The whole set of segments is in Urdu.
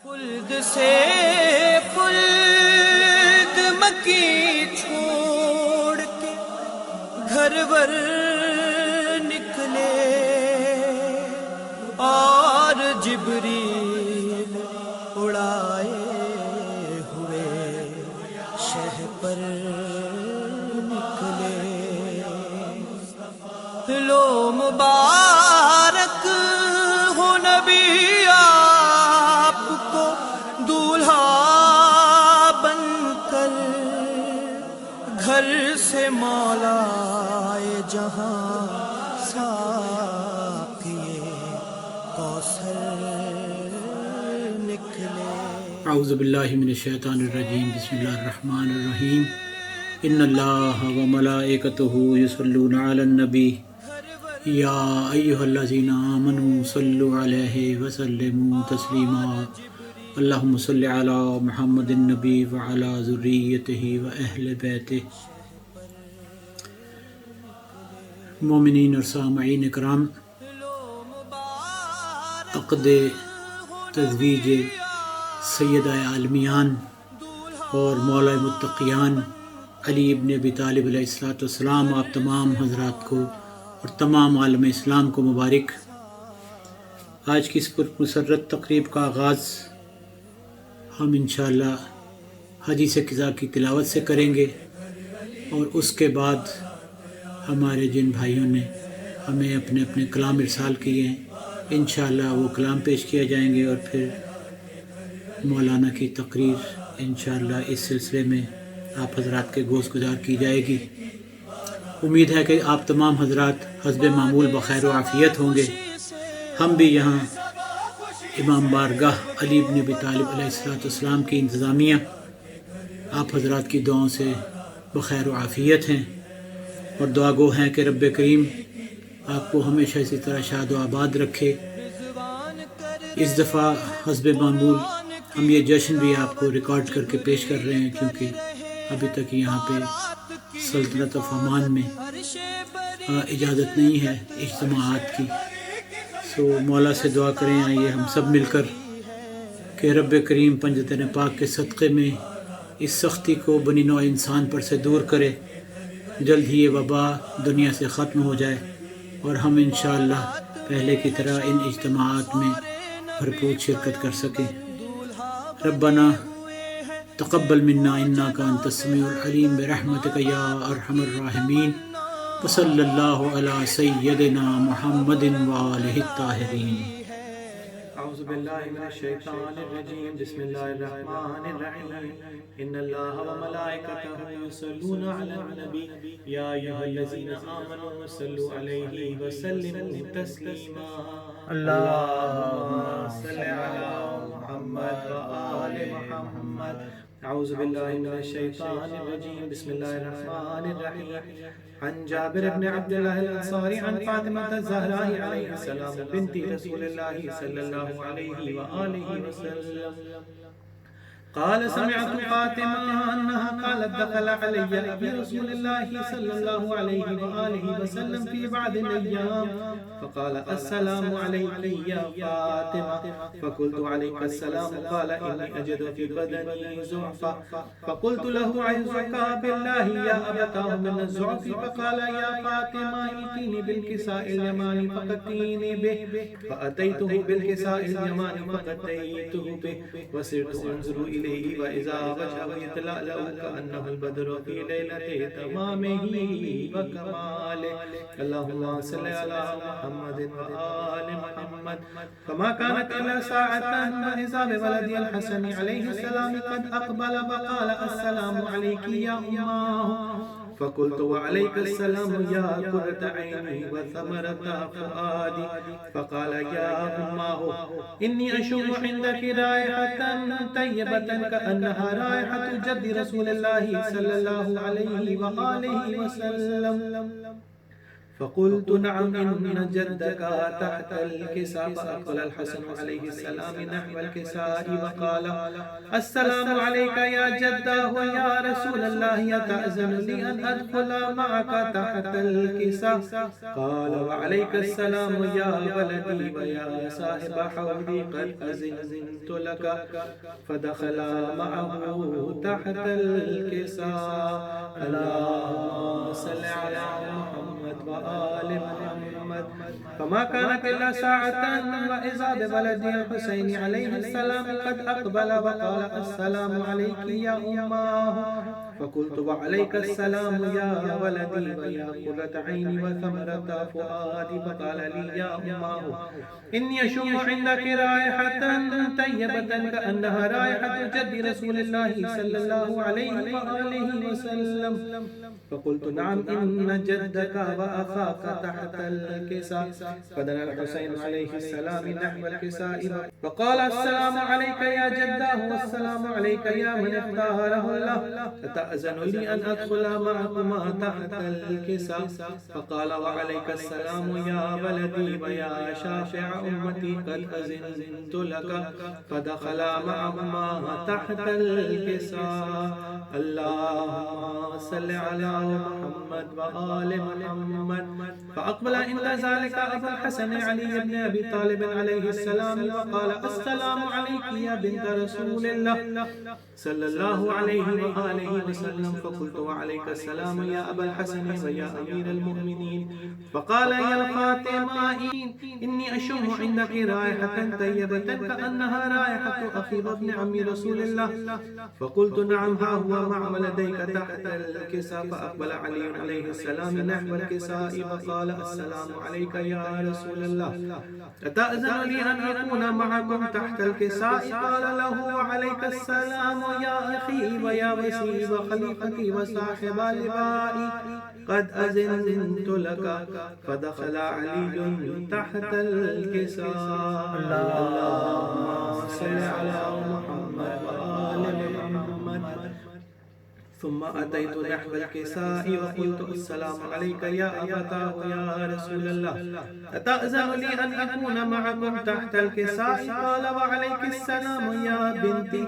خلد سے خلد مکی چھوڑ کے گھر ور نکلے اور جبریل اڑائے ہوئے شہ پر نکلے. لو مبارک ہو نبی آپ کو دولہا بن کر گھر سے مولا جہاں ساقیے کوثر نکلے. اعوذ باللہ من الشیطان الرجیم. بسم اللہ الرحمن الرحیم. ان اللہ وملائکتہ یصلون علی النبی یا ایہا الذین آمنوا صلوا علیہ وسلموا تسلیما. اللہم صل علی محمد النبی وعلی ذریتہ واہل بیتہ. مومنین اور سامعین اکرام، عقد تزویج سیدہ عالمیان اور مولا متقیان علی ابن ابی طالب علیہ السلام آپ تمام حضرات کو اور تمام عالم اسلام کو مبارک. آج کی اس پرمسرت تقریب کا آغاز ہم انشاءاللہ حدیث قضا کی تلاوت سے کریں گے، اور اس کے بعد ہمارے جن بھائیوں نے ہمیں اپنے اپنے کلام ارسال کیے ہیں انشاءاللہ وہ کلام پیش کیا جائیں گے، اور پھر مولانا کی تقریر انشاءاللہ اس سلسلے میں آپ حضرات کے گوش گزار کی جائے گی. امید ہے کہ آپ تمام حضرات حسب معمول بخیر و عافیت ہوں گے. ہم بھی یہاں امام بارگاہ علی ابن ابی طالب علیہ السلام کی انتظامیہ آپ حضرات کی دعاؤں سے بخیر و عافیت ہیں، اور دعا گو ہیں کہ رب کریم آپ کو ہمیشہ اسی طرح شاد و آباد رکھے. اس دفعہ حسب معمول ہم یہ جشن بھی آپ کو ریکارڈ کر کے پیش کر رہے ہیں، کیونکہ ابھی تک یہاں پہ سلطنت و فرمان میں اجازت نہیں ہے اجتماعات کی. سو مولا سے دعا کریں، آئیے ہم سب مل کر کہ رب کریم پنجتن پاک کے صدقے میں اس سختی کو بنی نوع انسان پر سے دور کرے، جلد ہی یہ وبا دنیا سے ختم ہو جائے اور ہم انشاءاللہ پہلے کی طرح ان اجتماعات میں بھرپور شرکت کر سکیں. ربنا تقبل منا انک انت السمیع العلیم برحمتک یا ارحم الراحمین. وصلی اللہ علی سیدنا محمد وآلہ الطاہرین. اعوذ باللہ من الشیطان الرجیم. بسم اللہ الرحمن الرحیم. ان اللہ وملائکتہ یصلون علی النبی یا ایھا الذین آمنوا صلوا علیہ وسلموا تسلیما. اللہم صل علی محمد وآل محمد. اعوذ باللہ من الشیطان الرجیم. بسم اللہ الرحمن الرحیم. عن جابر بن عبد اللہ الانصاری عن فاطمہ الزہراء علیہ السلام بنت رسول اللہ صلی اللہ علیہ وآلہ وسلم قال سمعت فاطمة أنها قالت دخل علي أبي رسول الله صلى الله عليه وآله وسلم في بعض الأيام فقال السلام عليك يا فاطمة فقلت عليك السلام قال إني أجد في بدني زعفا فقلت له عزك بالله يا أبتاه من الزعف فقال يا فاطمة ائتيني بالكساء اليماني فقدتيني به فأتيته بالكساء اليماني فقديته به وسرت أنظر إليه وإذا وجهه يتلألأ كأنه البدر في ليلة تمامه وكماله. اللهم صل على محمد وآل محمد كما كانت إلى ساعة وإذا بولدي الحسن عليه السلام قد أقبل فقال السلام عليك يا أماه فقلت وعليك السلام يا قرة عيني وثمرة فؤادي فقال يا أماه إني أشم عندك رائحة طيبة كأنها رائحة جد رسول الله صلى الله عليه وآله وسلم فقلت نعم إن جدك تحت الكساء. فأقبل الحسن عليه السلام نحو الكساء وقال السلام عليك يا جداه يا رسول الله أتأذن لي أن أدخل معك تحت الكساء؟ قال وعليك السلام يا ولدي ويا صاحب حوضي قد أذنت لك. فدخل معه تحت الكساء. اللهم صل على محمد وآل محمد. فما كانت إلا ساعة وإذا بولدي الحسين عليه السلام قد أقبل وقال السلام عليك يا أماه. فقلت وعليك السلام يا ولدي ويا قرة عيني وثمرة فؤادي. فقال لي يا أماه إني أشم عندك رائحة طيبة كأنها رائحة جد رسول الله صلى الله عليه وآله وسلم. فقلت نعم إن جدك وأخاك تحت الكساء. فدنا الحسين عليه السلام نحو الكساء فقال السلام عليك يا جداه والسلام عليك يا من اختاره الله. أتأذن لي أن أدخل معكما تحت الكساء؟ فقال وعليك السلام يا ولدي ويا شافع أمتي قد أذنت لك. فدخل معهما تحت الكساء. اللهم صل على محمد وآل محمد. فأقبل عند ذلك أبو الحسن علي بن أبي طالب عليه السلام وقال السلام عليك يا بنت رسول الله صلى الله عليه وآله وسلم. فقلت وعليك السلام يا أبا الحسن ويا أمير المؤمنين. فقال يا الخاتمين إني أشم عندك رائحة طيبة كأنها رائحة أخي وابن عم رسول الله. فقلت نعم ها هو مع ولديك تحت الكساء. فأقبل علي عليه السلام نحو الكساء وقال السلام عليك يا رسول الله أتأذن لي أن أكون معكم تحت الكساء؟ قال له وعليك السلام يا أخي ويا وسيء وخليفتي وصاحب لبائي قد أذنت لك. فدخل علي تحت الكساء. اللهم صل على محمد وآل محمد. ثم أتيت نحو الكساء وقلت السلام عليك يا أبتاه يا رسول الله أتأذن لي أن أكون معكم تحت الكساء؟ قال وعليك السلام يا بنتي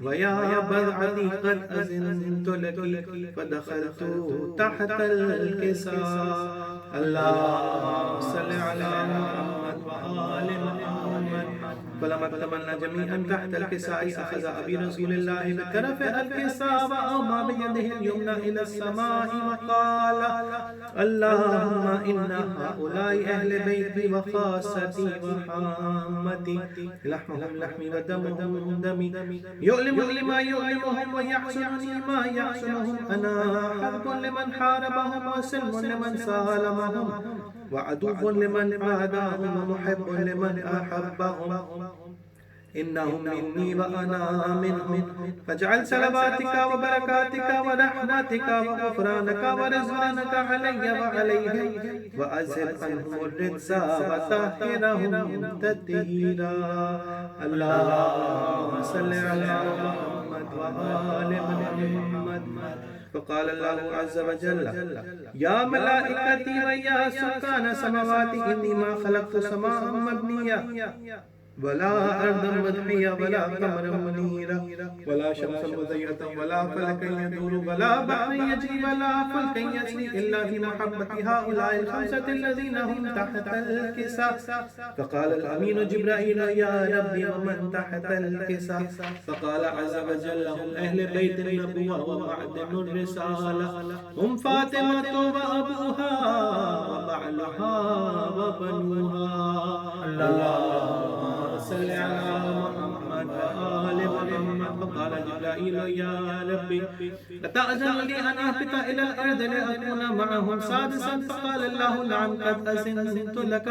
ويا بضعتي قد أذنت لك. فدخلت تحت الكساء. اللهم صل على محمد وآل محمد. فلما اكتملنا جميعا تحت الكساء أخذ أبي رسول الله بطرف الكساء وأومى بيده اليمنى إلى السماء وقال اللهم إن هؤلاء أهل بيتي وخاصتي وحامتي لحمهم لحمي ودمهم دمي يؤلمني ما يؤلمهم ويحزنني ما يحزنهم. أنا حرب لمن حاربهم وسلم لمن سالمهم وعدو لمن عاداهم ومحب لمن أحبهم. إنهم مني وأنا منهم. فاجعل صلواتك وبركاتك ورحمتك وغفرانك ورضوانك علي وعليهم وأذهب عنهم الرجس وطهرهم تطهيرا. اللهم صل على محمد وآل محمد. فقال الله عز وجل يا ملائكتي ويا سكان سماواتي إني ما خلقت سماء مبنية ولا أرضا مدحية ولا قمرا منيرا ولا شمسا مضيئة ولا فلكا يدور ولا بحر يجري ولا فلكا يجري إلا بمحبة هؤلاء الخمسة الذين هم تحت الكساء. فقال الأمين جبرائيل يا ربي ومن تحت الكساء؟ فقال عز وجل هم أهل بيت النبوة ومعدن الرسالة هم فاطمة وأبوها وبعلها وبنوها. اللهم صل على محمد وآل محمد. فقال جبرائيل يا ربي أتأذن لي أن أهبط إلى الأرض لأكون معهم سادسا؟ فقال الله نعم قد أذنت لك.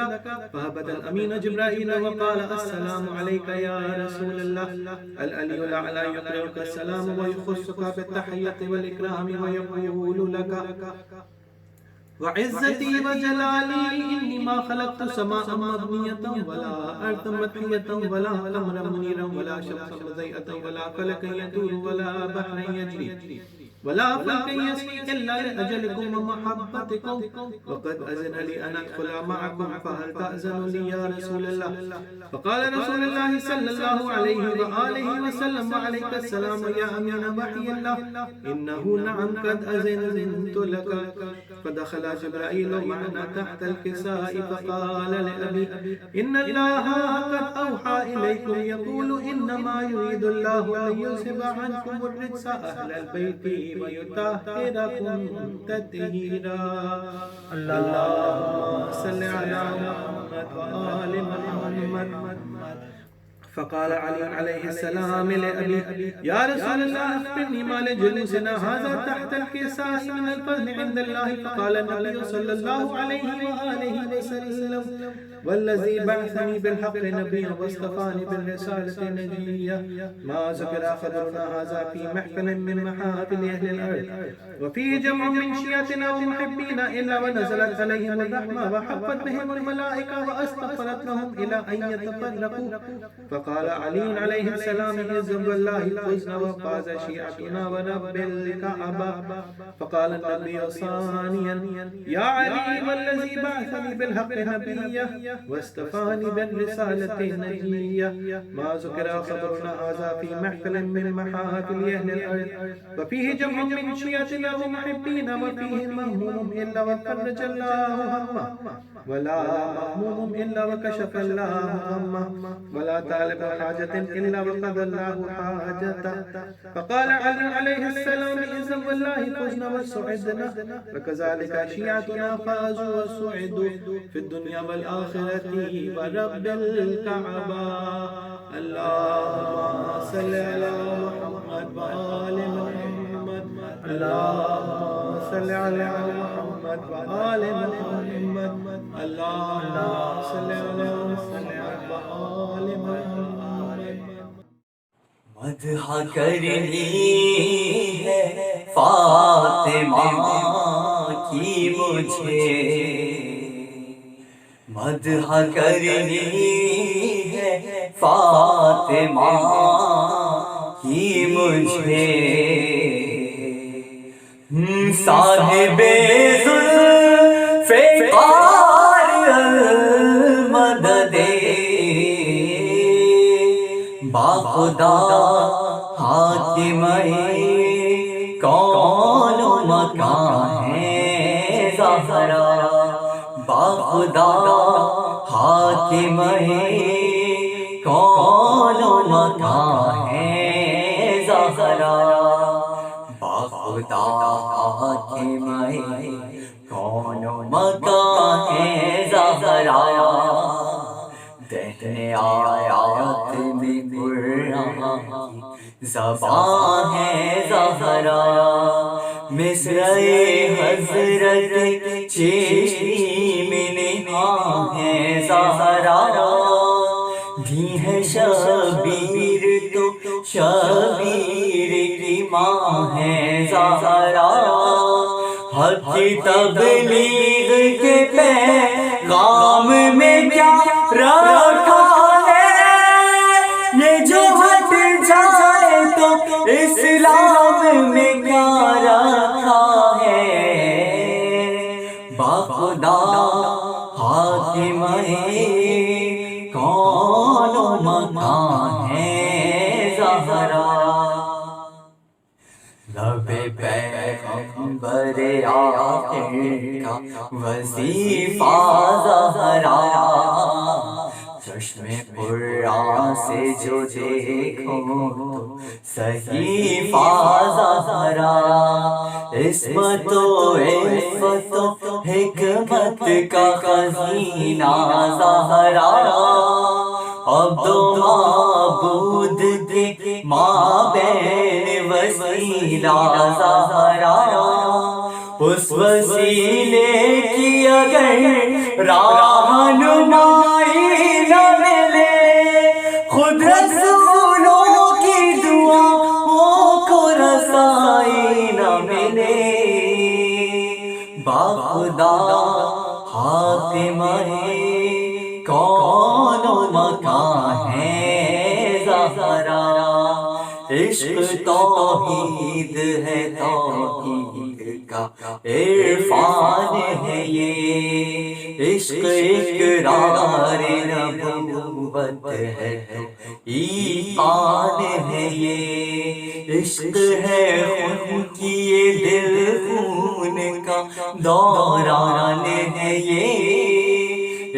فهبط الأمين جبرائيل وقال السلام عليك يا رسول الله. العلي الأعلى يقرئك السلام ويخصك بالتحية والإكرام ويقول لك وعزتي وجلالي إني ما خلقت سماء مبنية ولا أرض مدحية ولا قمرا منيرا ولا شمسا مضيئة ولا فلكا يدور ولا بحرا يجري ولا فلك يسري إلا لأجلكم ومحبتكم وقد أذن لي أن أدخل معكم فهل تأذن لي يا رسول الله؟ فقال رسول الله صلى الله عليه وآله وسلم وعليك السلام يا أمين وحي الله إنه نعم قد أذنت لك. فدخل جبرائيل معنا تحت الكساء فقال لأبي إن الله قد أوحى إليكم يقول إنما يريد الله أن يذهب عنكم الرجس أهل البيت ويطهركم تطهيرا. اللهم صل على محمد وآل محمد. فقال علي عليه السلام لأبي يا رسول الله أخبرني ما لجلوسنا هذا تحت الكساء من الفضل عند الله. فقال النبي صلى الله عليه وآله وسلم والذي بعثني بالحق نبيا واصطفاني بالرسالة نجيا ما ذكر خبرنا هذا في محفل من محافل أهل الأرض وفيه جمع من شيعتنا ومحبينا إلا ونزلت عليهم الرحمة وحفت بهم الملائكة واستغفرت لهم إلى أن يتفرقوا. فقال علي عليه السلام إذن والله فزنا وفاز شيعتنا ورب الكعبة. فقال النبي ثانيا يا علي والذي بعثني بالحق نبيا واستفاني بالرسالة نجيا ما ذكر خبرنا هذا في محفل من محافل أهل الأرض وفيه جمع من شيعتنا ومحبينا وفيه مهموم إلا وفرج الله همه ولا مهموم إلا وكشف الله همه ولا طالب حاجة إلا وقضى الله حاجته. فقال علي عليه السلام إذن والله فزنا وسعدنا وكذلك شيعتنا فازوا وسعدوا في الدنيا والآخرة ورب الكعبة. اللهم صل على محمد وآل محمد. اللهم صل على محمد وآل محمد. اللهم صل على محمد وآل محمد. مدح کرنی ہے فاطمہ کی مجھے مدح کرنی ہے فاطمہ کی مجھے صاحب زلف قار المدد باخدا حاکم کون و مکان ہے زہرا باخدا حاکم کون و مکان ہے زہرا باخدا حاکم کون و مکان ہے زہرا دہنے آیات میں قرآن زبان ہے زہرا مصرعِ حضرت چشمی میں نہاں ہے زہرا بھی ہے شبیر تو شبیر کی ماں ہے زہرا حق کی تبلیغ کے پیغام میں کیا رکھا ہے یہ جو ہٹ جائے تو اسلام میں کیا رکھا ہے باخدا حاکم کون و مکان ہے زہرا لب پیغمبر آخر کا وظیفہ زہرا چشم قرآن سے جو دیکھو تو صحیفہ زہرا عصمت و عفت و حکمت کا خزینہ زہرا عبد و معبود کے مابین وسیلہ زہرا اس وسیلے کی اگر رہنمائی نہ ملے خود رسولوں کی دعاؤں کو رسائی نہ ملے باخدا حاکم کون و مکان ہے زہرا عشق توحید ہے، توحید کا عرفان ہے یہ، عشق اقرار نبوت ہے، ایمان ہے یہ، عشق ہے خون کی یہ دل خون کا دوران ہے یہ،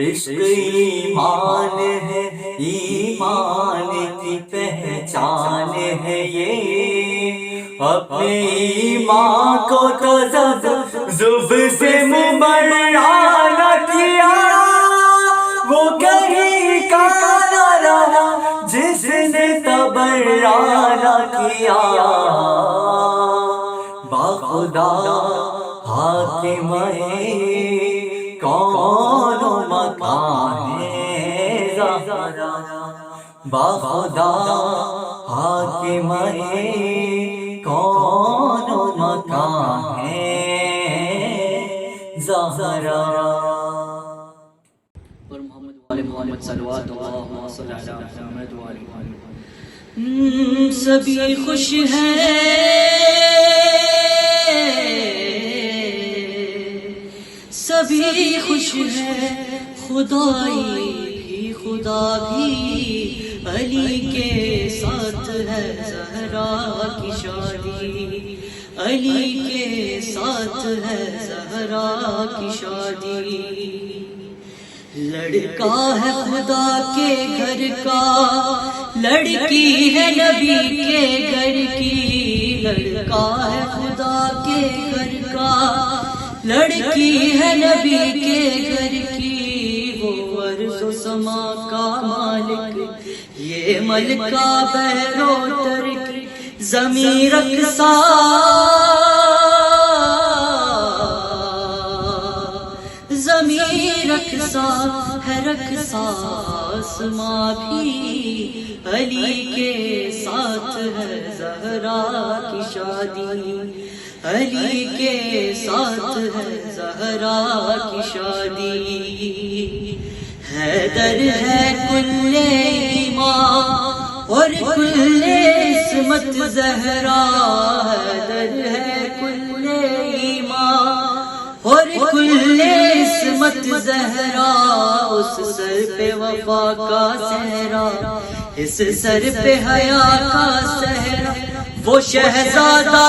عشق ایمان ہے، ایمان کی پہچان ہے یہ، اپنے ایمان کو تو زب سے مبرا نہ کیا، وہ کہیں کا نہ رہا جس نے تبرا نہ کیا، باخدا حاکم کون و مکان ہے زہرا، باخدا حاکم کون و مکان ہے زہرا۔ اور محمد صلوات اللہ صلی اللہ علیہ وسلم۔ سبھی خوش ہیں، سبھی خوش ہیں، خدائی بھی خدا بھی علی کے ساتھ ہے زہرا کی شادی، علی کے ساتھ ہے زہرا کی شادی، لڑکا ہے خدا کے گھر کا، لڑکی ہے نبی کے گھر کی، لڑکا ہے خدا کے گھر کا، لڑکی ہے نبی کے گھر کی، وہ ارض و سما کا مالک، یہ ملکہ بحر و ترک، زمین رقصا زمین رقصا ہے، رقصا آسماں بھی علی کے ساتھ ہے زہرا کی شادی، علی کے ساتھ ہے زہرا کی شادی، حیدر ہے کل ایمان اور کل عصمت زہرا، حیدر ہے کل ایمان اور کل عصمت زہرا، اس سر پہ وفا کا صحرا، اس سر پہ حیا کا صحرا، وہ شہزادہ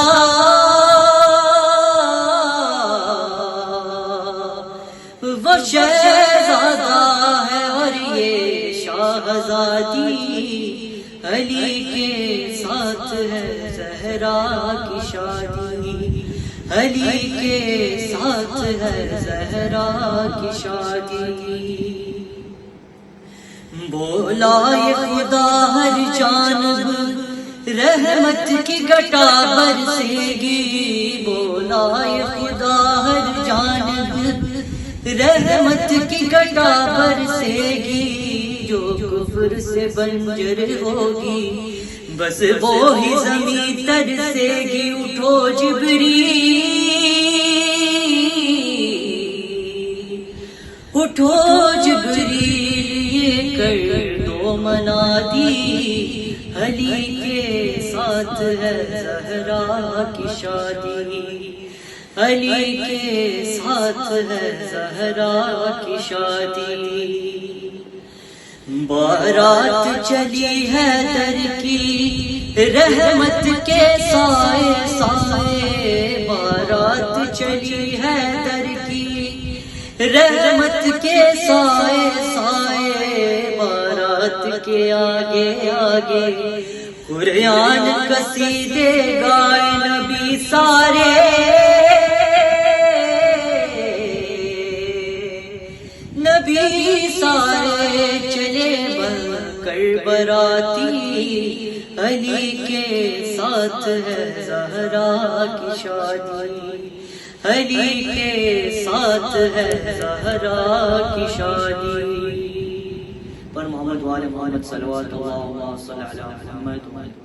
وہ شہزادہ ہے اور یہ شاہزادی، علی کے ساتھ ہے زہرا کی شادی، علی کے ساتھ ہے زہرا کی شادی، بولا یہ خدا ہر جانب رحمت کی گھٹا برسے گی، بولا یہ خدا ہر جانب رحمت کی گھٹا برسے گی، جو کفر سے بنجر ہوگی بس وہی زمین ترسے گی، اٹھو جبریل اٹھو جبریل یہ کر دو منادی، علی کے ساتھ ہے زہرا کی شادی، علی کے ساتھ ہے زہرا کی شادی، بارات چلی ہے در کی رحمت کے سائے سائے، بارات چلی ہے در کی رحمت کے سائے سائے، بارات کے آگے آگے قرآن قصیدے گائے نبی سارے، نبی سارے چلے بن کر براتی، علی کے ساتھ ہے زہرا کی شادی، علی کے ساتھ ہے زہرا کی شادی، پر محمد وآل محمد صلوات اللہ صلی اللہ علیہ محمد۔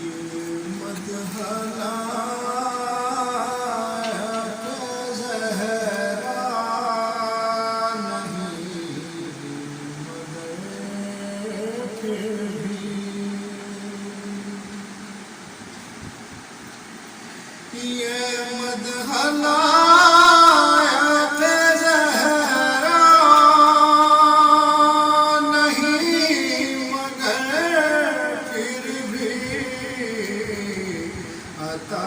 یہ مدح لایا خلائق زہرا نہیں مگر پھر بھی عطا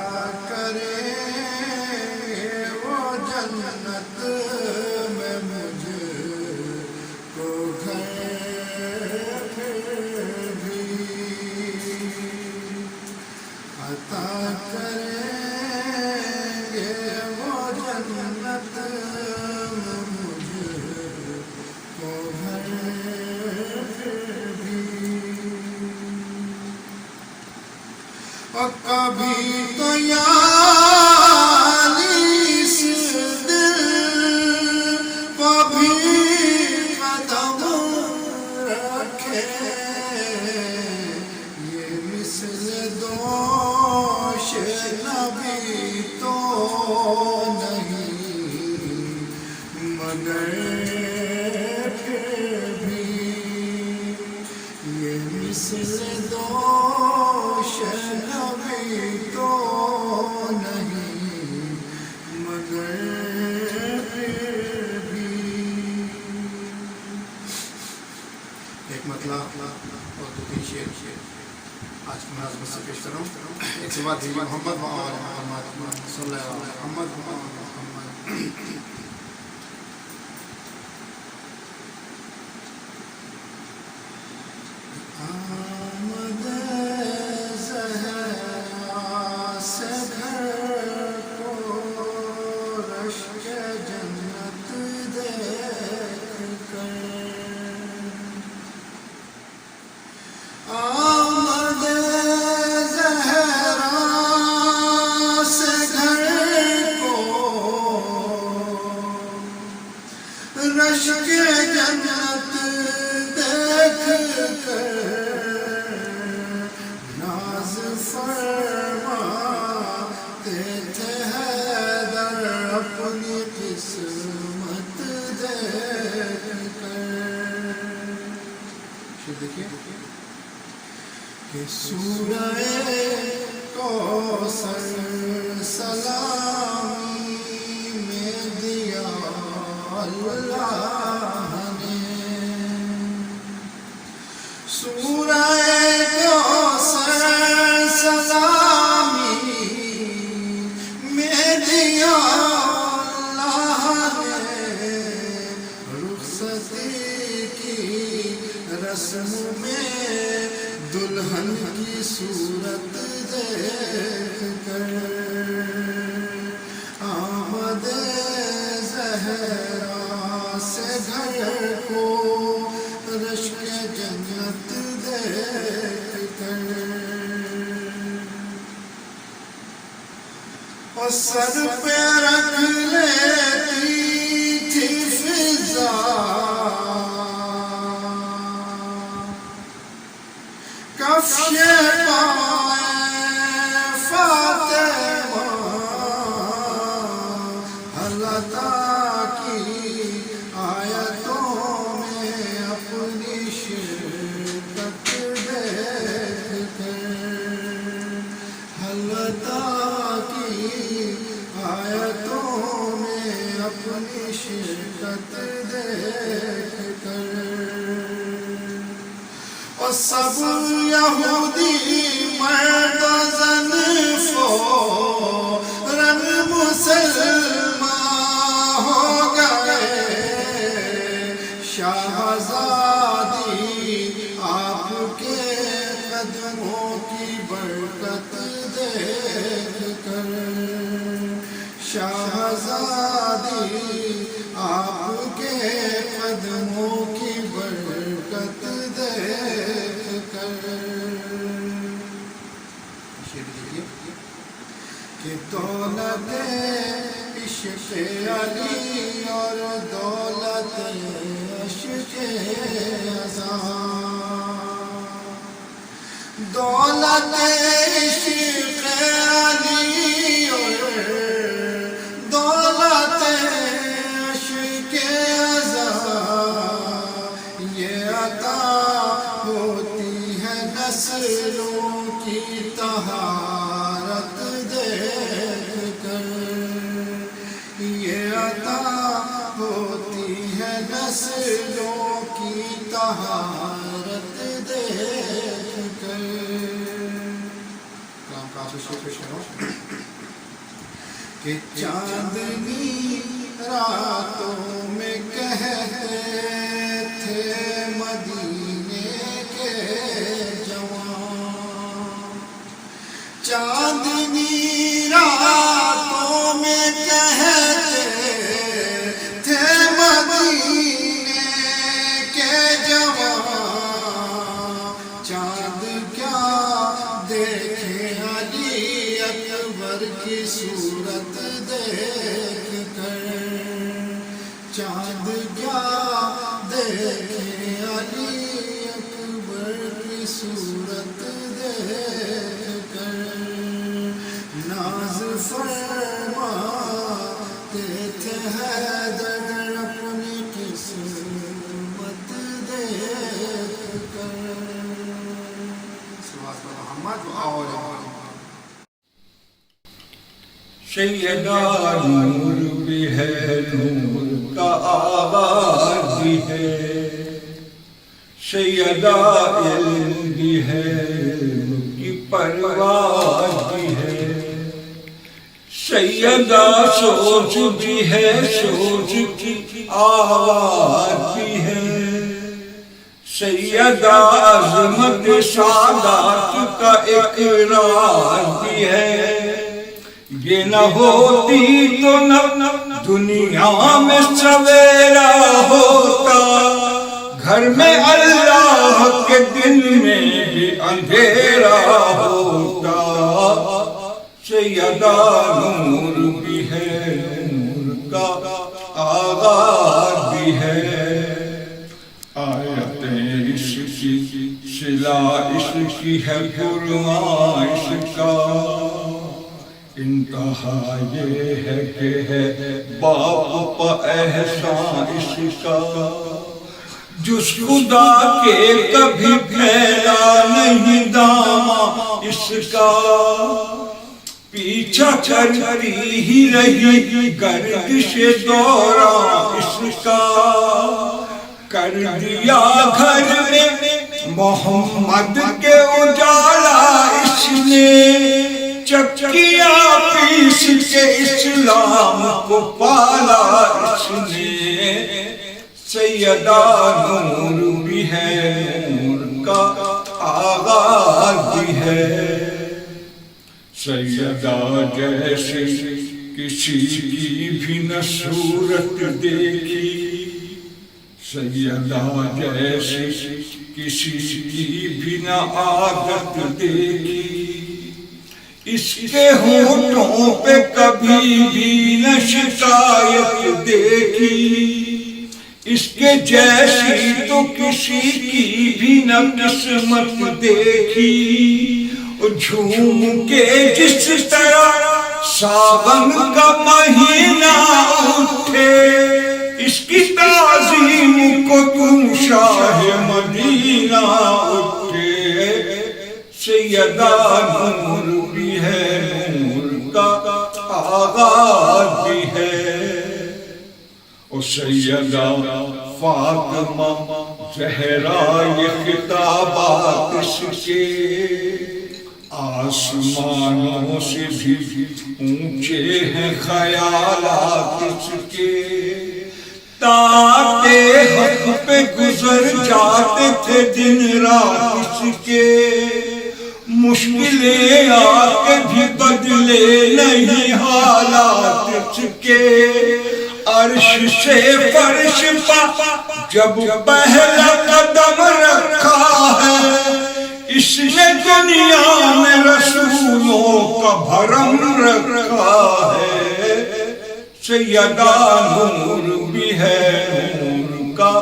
کریں وہ جنت میں مجھ کو گھر پھر بھی عطا کریں گے وہ جنت میں مجھ کو گھر پھر بھی اور کبھی تو یاریس دل کو بھی قدم رکھے یہ مثل دوش نبی تو نہیں مگر پھر بھی یہ مثل دوش نبی تو نہیں مگر پھر بھی ایک مطلب اور دو تین شعر آج کی مناسبت سے پیش کر رہا ہوں ایک سے بات محمد و آل محمد صلی اللہ علیہ محمد و آل محمد آمد زہرا سے گھر کو رشک جنت دیکھ کر آمد زہرا سے گھر کو رشک جنت دیکھ کر ناز فرماتے تھے حیدر اپنی قسمت دیکھ کر دیکھیے کہ سورہ کوثر سلامی میں دیا اللہ نے سورہ کوثر سلامی میں دیا اللہ نے رخصتی کی رسم میں دلہن کی صورت دیکھ کر آمد زہرا سے گھر کو رشک جنت دیکھ کر اور سر پہ رکھ لیتی تھی فضا کفش پائے فاطمہ اللہ کی آیتوں میں اپنی شرکت دیکھ کر اللہ کی آیتوں میں اپنی شرکت دیکھ کر اور سب یہودی مرد و زن فوراً مسلمان ہو گئے شہزادی آپ کے قدموں کی برکت دیکھ کر شہزادی آپ کے قدموں کی برکت دیکھ کر کہ دولت عشق علی اور دولت عشق ازاں دولت عشق علی اور دولت عشق ازاں یہ عطا ہوتی ہے نسلوں کی طہارت دیکھ کر طہارت دیکھ کر. کلام کا آخری شعر پیش کر رہا ہوں کہ چاندنی راتوں میں کہتے تھے مدینے کے جوان. چاندنی راتوں میں کہتے تھے مدینے کے جوان. چاند کیا دیکھے علی اکبر کی صورت دیکھ کر. چاند کیا دیکھے علی اکبر کی صورت دیکھ کر. ناز فرماتے تھے حیدر اپنی قسمت دیکھ کر. صلوات محمد و آل محمد. سیدہ نور بھی ہے، نور کا آغاز بھی ہے. سیدہ علم بھی ہے، علم کی پرواز بھی ہے. سیدہ سوچ بھی ہے، سوچ کی آواز بھی ہے. سیدہ عظمت سادات کا اقرار بھی ہے. یہ نہ ہوتی تو نہ دنیا میں سویرا ہوتا. گھر میں اللہ کے دن میں بھی اندھیرا ہوتا. سیدہ نور بھی ہے، نور کا آغاز بھی ہے. آیتیں عشق کی صلہ عشق کی ہے، قرآن عشق کا. انتہا یہ ہے کہ ہے باپ پا احسان عشق کا. جس خدا کے کبھی پھیلا نہیں دامن عشق کا. پیچھا کرتی ہی رہی گردش دوران عشق کا. کر دیا گھر میں محمد کے اجالا اس نے. چکیا پیس کے اسلام کو پالا اس نے. سیدہ نور بھی ہے، نور کا آغاز بھی ہے. سیدہ جیسے کسی کی بھی نہ صورت دیکھی. سیدہ جیسے کسی کی بھی نہ عادت دیکھی. اس کے ہونٹوں پہ کبھی بھی نہ شکایت دیکھی. اس کے جیسی تو کسی کی بھی نہ قسمت دیکھی. جھوم کے جس طرح ساون کا مہینہ اٹھے، اس کی تعظیم کو تم شاہ مدینہ اٹھے. سیدہ نور بھی ہے، نور کا آغاز بھی ہے. او سیدہ فاطمہ زہرا یہ خطابات اس کے آسمانوں سے بھی اونچے ہیں خیالات اس کے. تاتے حق پہ گزر جاتے تھے دن رات اس کے. مشکلیں آ کے بھی بدلے نہیں حالات اس کے. عرش سے فرش پا جب پہلا قدم رکھا ہے، اس نے دنیا میں رسولوں کا بھرم رکھا ہے. سیدہ نور بھی ہے، نور کا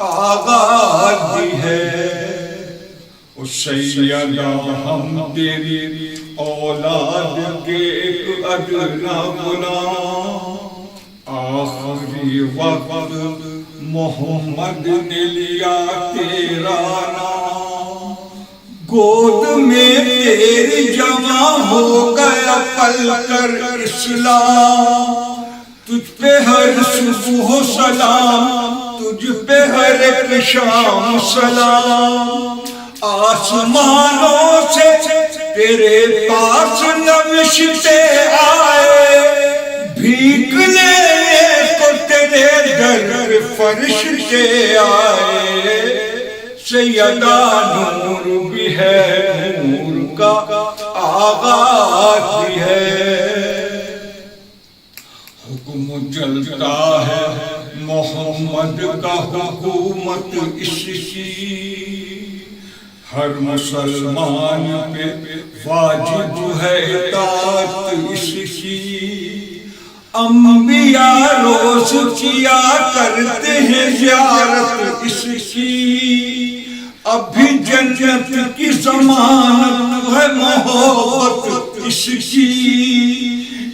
آغاز بھی ہے. او سیدہ ہم تیری اولاد کے ایک ادنا غلام. آخری وقت محمد نے لیا تیرا نام. گود میں تیری جمع ہو گیا پل کر اسلام. تجھ پہ ہر صبح و سلام، تجھ پہ ہر ایک شام سلام، آسمانوں سے تیرے پاس نوشتے آئے، بھیک لینے کو تیرے در پہ فرشتے آئے، سیدہ نور بھی ہے نور کا آغاز بھی ہے، حکم چلتا ہے محمد کا حکومت اس کی، ہر مسلمان پہ واجب ہے اطاعت اس کی، انبیاء روز کیا کرتے ہیں زیارت اس کی، ابھی جنت کی ضمانت ہے محبت اس کی،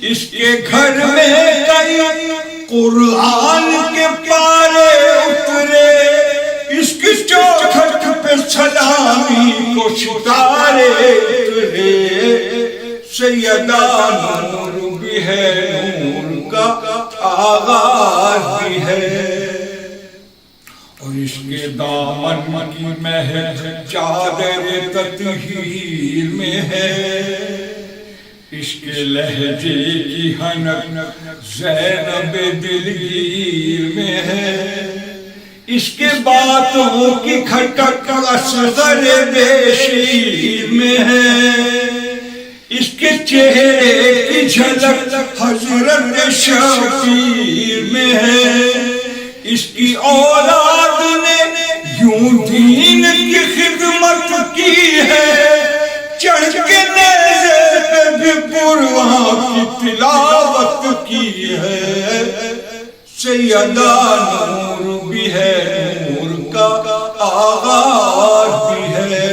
اس کے گھر میں کئی قرآن کے پارے اترے، اس کی چوکھٹ پہ سلامی کو ستارے اترے، سیدہ نور بھی ہے نور کا آغاز بھی ہے، اور اس کے دامن کی مہک چادر تطہیر میں ہے، اس کے لہجے کی حنک زینب دلگیر میں ہے، اس کے باتوں کی کھٹک اصغر بشیر میں ہے، اس کے چہرے کی جھلک حضرت شبیر میں ہے، اس کی اولاد نے یوں دین کی خدمت کی ہے، چڑھ کے نیزے پہ بھی قرآن کی تلاوت کی ہے، سیدہ نور بھی ہے نور کا آغاز بھی ہے،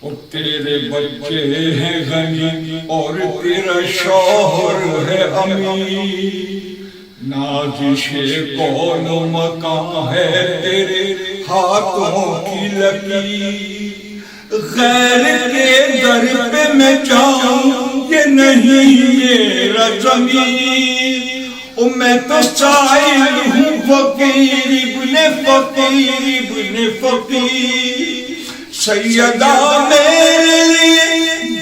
اور تیرے بچے ہیں غنی اور تیرا شوہر ہے امیر، نازش کون و مکان ہے تیرے ہاتھوں کی لکیر، غیر کے در پہ میں جاؤں یہ نہیں میرا ضمیر، میں تو سائل ہوں فقیر ابن فقیر ابن فقیر، سیدہ میرے لیے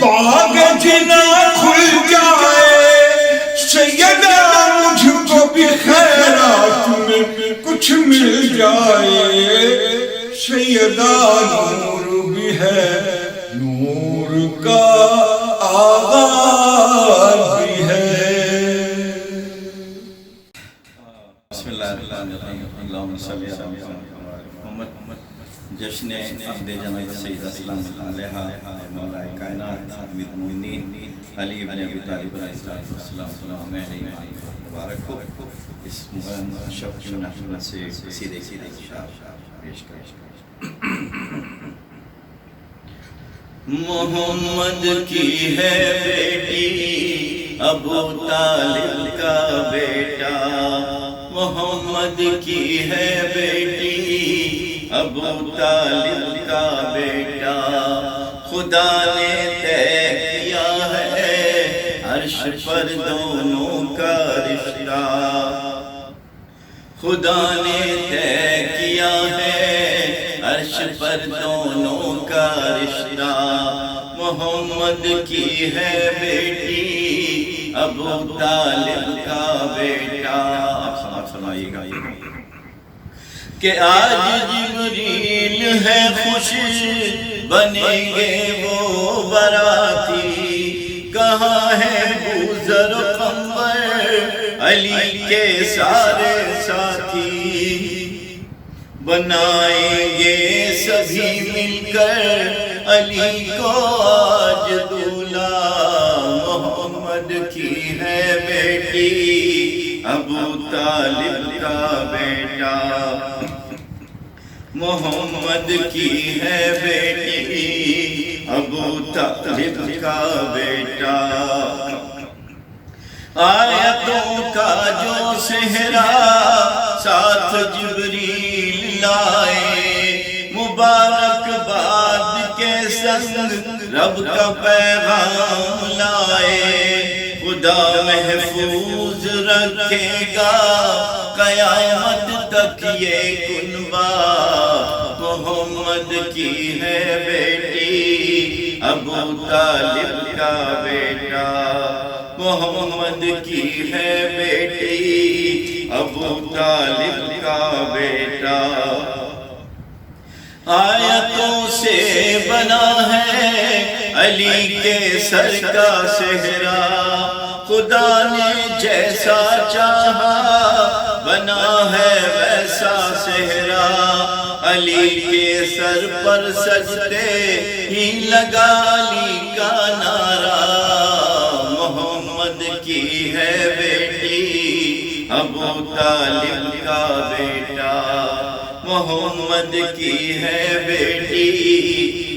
باغ جنا کھل جائے، سیدہ مجھ کو بھی خیرات میں کچھ مل جائے، سیدہ نور بھی ہے نور کا آغاز بھی ہے۔ بسم اللہ الرحمن الرحیم، اللہم صلی علی محمد۔ جشن عقد جنازہ سیدہ سلام اللہ علیہ مولا کائنات امیر المومنین علی بن ابی طالب علیہ السلام علیہ مبارک ہو۔ اس شب کی مناسبت سے سیدھے پیش کریں۔ محمد کی ہے بیٹی ابو طالب کا بیٹا، محمد کی ہے بیٹی ابو طالب کا بیٹا، خدا نے طے کیا ہے عرش پر دونوں کا رشتہ، خدا نے طے کیا ہے عرش پر دونوں کا رشتہ، محمد کی ہے بیٹی ابو طالب کا بیٹا۔ آپ سنائیے گا کہ آج جبریل ہے خوش بنیں گے وہ باراتی، کہاں ہے بوذر و قمر علی کے سارے ساتھی، بنائیں گے سبھی مل کر علی کو آج دولہا، محمد کی ہے بیٹی ابو طالب کا بیٹا، محمد کی ہے بیٹی ابو طالب کا بیٹا، آیتوں کا جو صحرا ساتھ جبریل لائے، مبارک باد کے سنگ رب کا پیغام لائے، خدا محفوظ رکھے گا قیامت تک یہ کنبہ محمد کی ہے بیٹی، ابو طالب کا بیٹا محمد کی ہے بیٹی، ابو طالب کا بیٹا۔ آیتوں سے بنا ہے علی کے سر کا صحرا، خدا نے جیسا چاہا بنا ہے ویسا صحرا، علی کے سر پر سجدے ہی لگا علی کا نعرہ، محمد کی ہے بیٹی، ابو طالب کا بیٹا، محمد کی ہے بیٹی،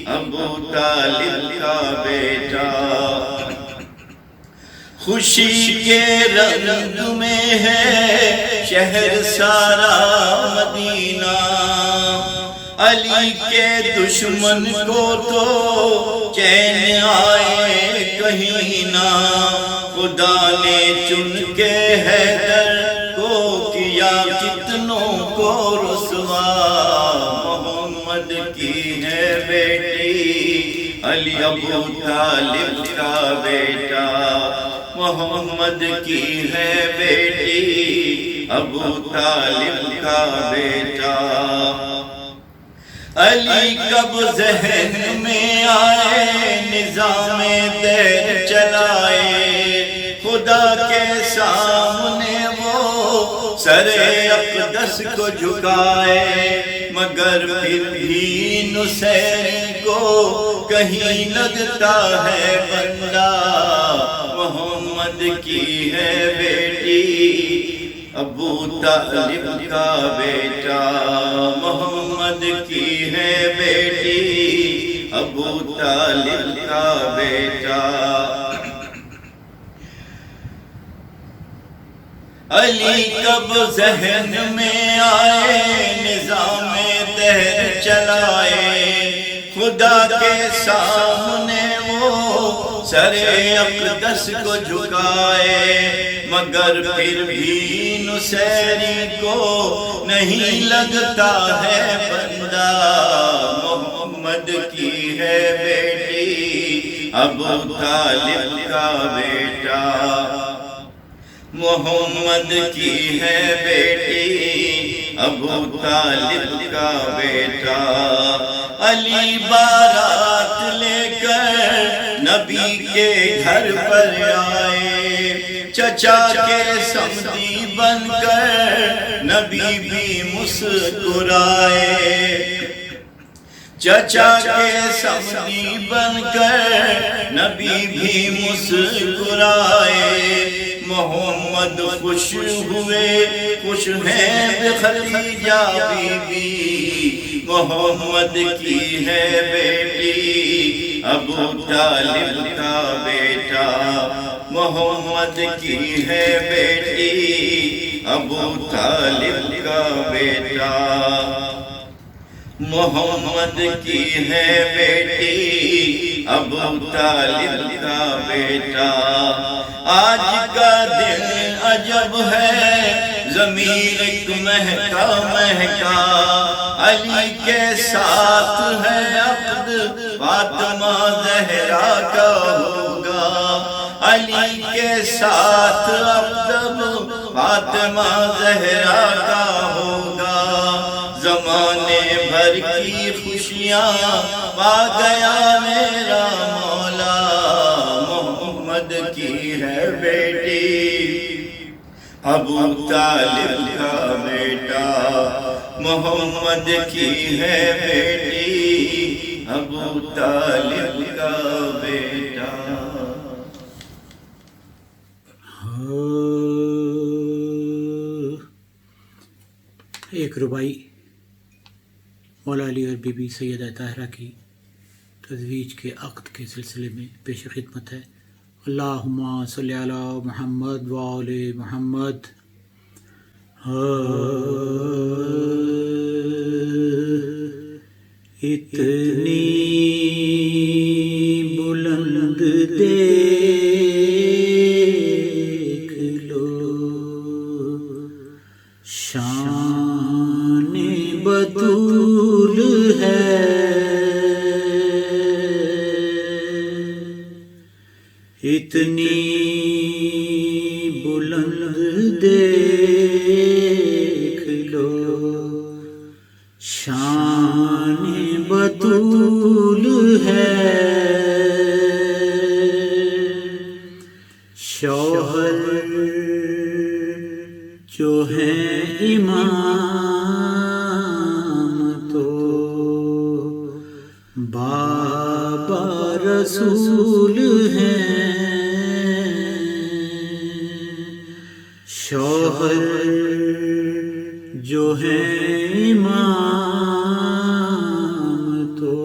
ابو طالب کا بیٹا۔ خوشی کے رنگ میں ہے شہر سارا مدینہ، علی کے دشمن کو تو چین آئے کہیں نہ، خدا نے چن کے حیدر کو کیا کتنوں کو رسوا، محمد کی ہے بیٹی، علی ابو طالب کا بیٹا، محمد کی ہے بیٹی، ابو طالب کا بیٹا۔ علی کب ذہن میں آئے نظام دیر چلائے، خدا کے سامنے وہ سر اقدس کو جھکائے، مگر پھر بھی نصیری کو کہیں لگتا ہے بندہ، محمد کی ہے بیٹی، ابو طالب کا بیٹا، محمد کی ہے بیٹی، ابو طالب کا بیٹا۔ علی کب ذہن میں آئے نظام دہر چلائے، خدا کے سامنے وہ سر اقدس کو جھکائے، مگر پھر بھی نصیری کو نہیں لگتا ہے بندہ، محمد کی ہے بیٹی، ابو طالب کا بیٹا، محمد کی ہے بیٹی، ابو طالب کا بیٹا۔ علی بارات لے کر نبی کے گھر پر آئے، چچا کے سمدی بن کر نبی بھی مسکرائے، چچا کے سمدی بن کر نبی بھی مسکرائے، محمد خوش ہوئے، خوش ہیں بے خدیجہ بی بی، محمد کی ہے بیٹی، ابو طالب کا بیٹا، محمد کی ہے بیٹی، ابو طالب کا بیٹا، محمد کی ہے بیٹی، ابو طالب کا بیٹا۔ آج کا دن عجب ہے، ضمیر ایک مہکا مہکا، علی کے ساتھ ہے عقد فاطمہ زہرا کا ہوگا، علی کے ساتھ عقد فاطمہ زہرا کا ہوگا، زمانے بھر کی خوشیاں پا گیا میرا مولا، محمد کی ہے بیٹی، ابو طالب کا بیٹا، محمد کی ہے بیٹی، ابو طالب کا بیٹا۔ ایک ربائی مولا علی اور بی بی سیدہ طاہرہ کی تزویج کے عقد کے سلسلے میں پیش خدمت ہے۔ اللہم صلی علی محمد و آل محمد۔ اتنی بلند دیکھ لو شان اتنی بلند دیکھ لو شان بطول ہے، شوہر جو ہے امام تو بابا رسول ہیں، شوہر جو ہے امام تو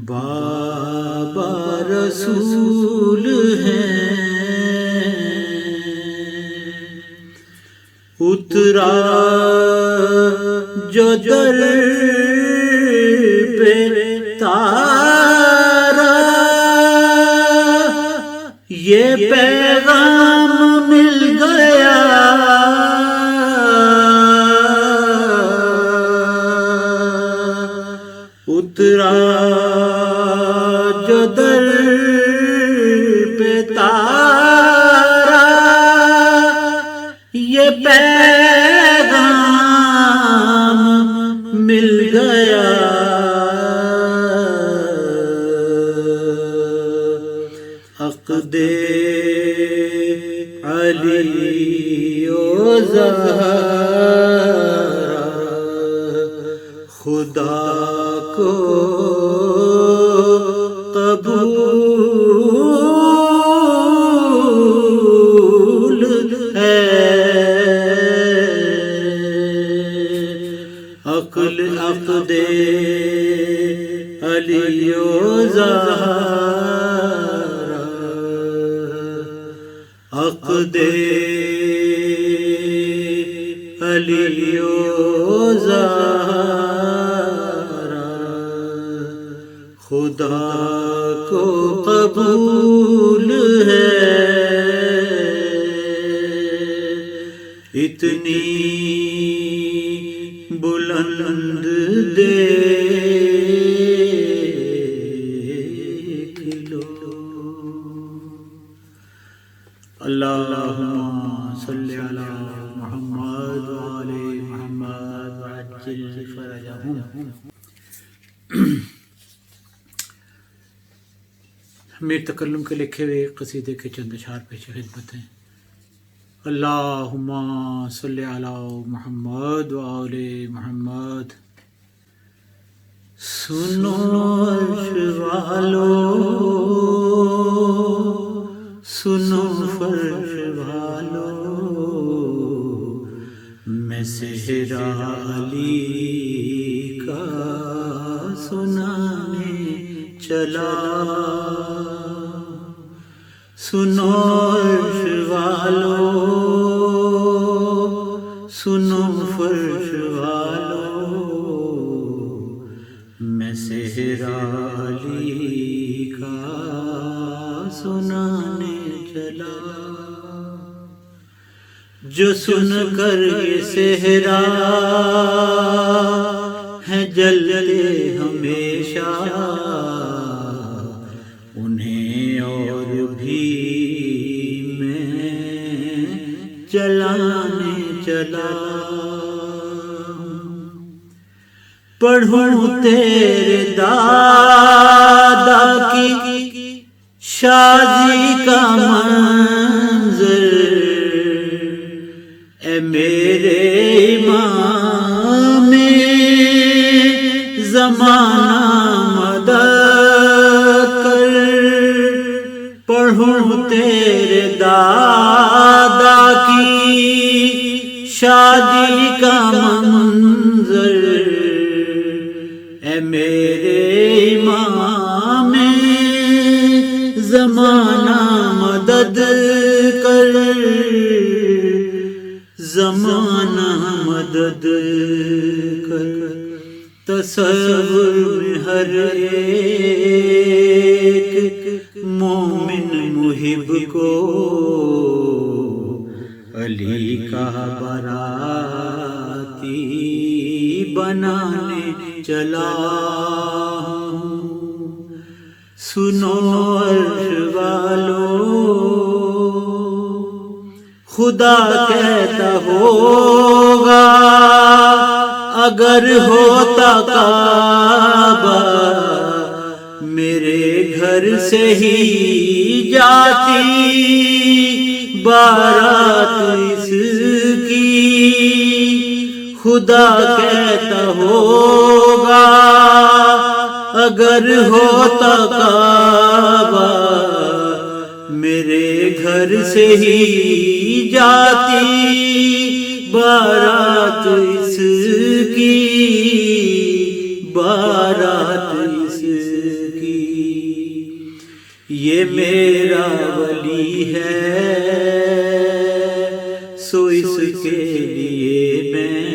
بابا رسول ہیں۔ اترا جو در پہ تارا، یہ پیغام مل گیا اترا جو در پہ تارا، یہ پیغام مل گیا، عقد علی و زہرا خدا کو قبول ہے، عقد علی و زہرا، عقد علی و زہرا خدا کو قبول ہے، اتنی بلند دیکھ لو۔ اللہم صلی علی محمد وآل محمد وعجل فرجہم۔ میر تکلم کے لکھے ہوئے قصیدے کے چند اشعار پیش خدمت ہیں۔ اللہم صلی علی محمد وآل محمد۔ سنو عرش والو، سنو فرش والو، میں صحرا علی کا سنانے چلا، سنو عرش والو، سنو فرش والو، میں صحرا علی کا سنانے چلا، جو سن کر یہ صحرا ہے جلتے ہمیشہ، انہیں اور بھی میں جلانے چلا، پڑھوں تیرے دادا کی شادی کا منظر، اے میرے امام زمانہ مدد کر، پڑھوں تیرے دادا کی شادی کا منظر، اے میرے امام زمانہ مدد کر، زمانہ مدد کر، تصور میں ہر ایک مومن محب کو علی کا باراتی بنانے چلا ہوں، سنو عرش والو خدا کہتا ہوگا اگر ہوتا کعبہ میرے گھر سے ہی جاتی بارات اس کی. خدا کہتا ہوگا اگر ہوتا کعبہ میرے گھر سے ہی جاتی بارات اس کی بارات اس کی. یہ میرا ولی ہے سو اس کے لیے میں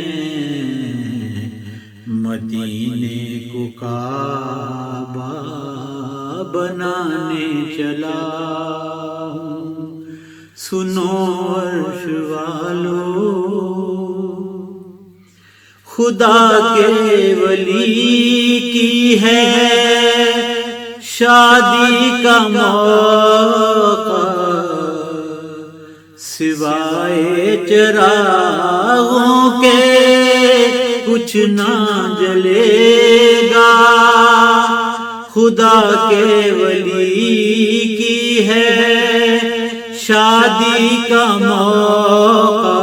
مدینے کو کعبہ بنانے چلا ہوں. سنو عرش والو خدا کے ولی کی ہے شادی کا موقع سوائے چراغوں کے کچھ نہ جلے گا. خدا کے ولی کی ہے شادی کا موقع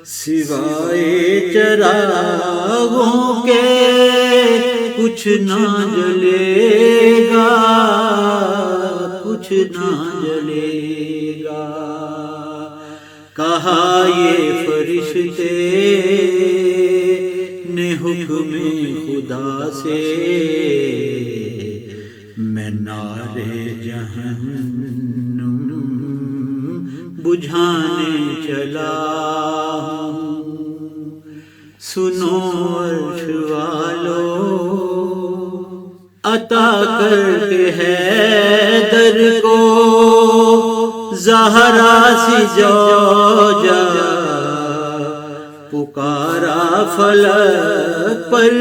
سوائے چراغوں کے کچھ نہ جلے گا کچھ نہ جلے گا. کہا یہ فرشتے نے حکم خدا سے میں نارے جہنم بجھانے چلا ہوں. سنو عرش والو عطا کر کے حیدر کو زہرا سی زوجہ پکارا فلک پر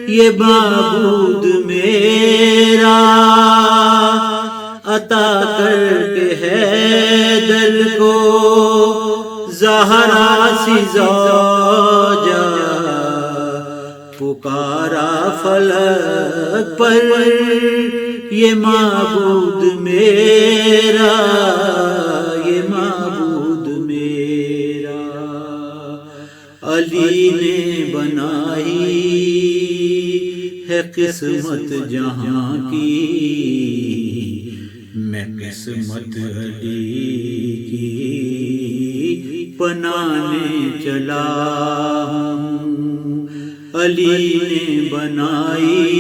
یہ معبود میرا. عطا کر کے حیدر کو زہرا سی زوجہ پکارا فلک پر یہ معبود میرا یہ معبود میرا. علی نے بنائی ہے قسمت جہاں کی میں قسمت علی کی بنانے چلا ہوں. علی نے بنائی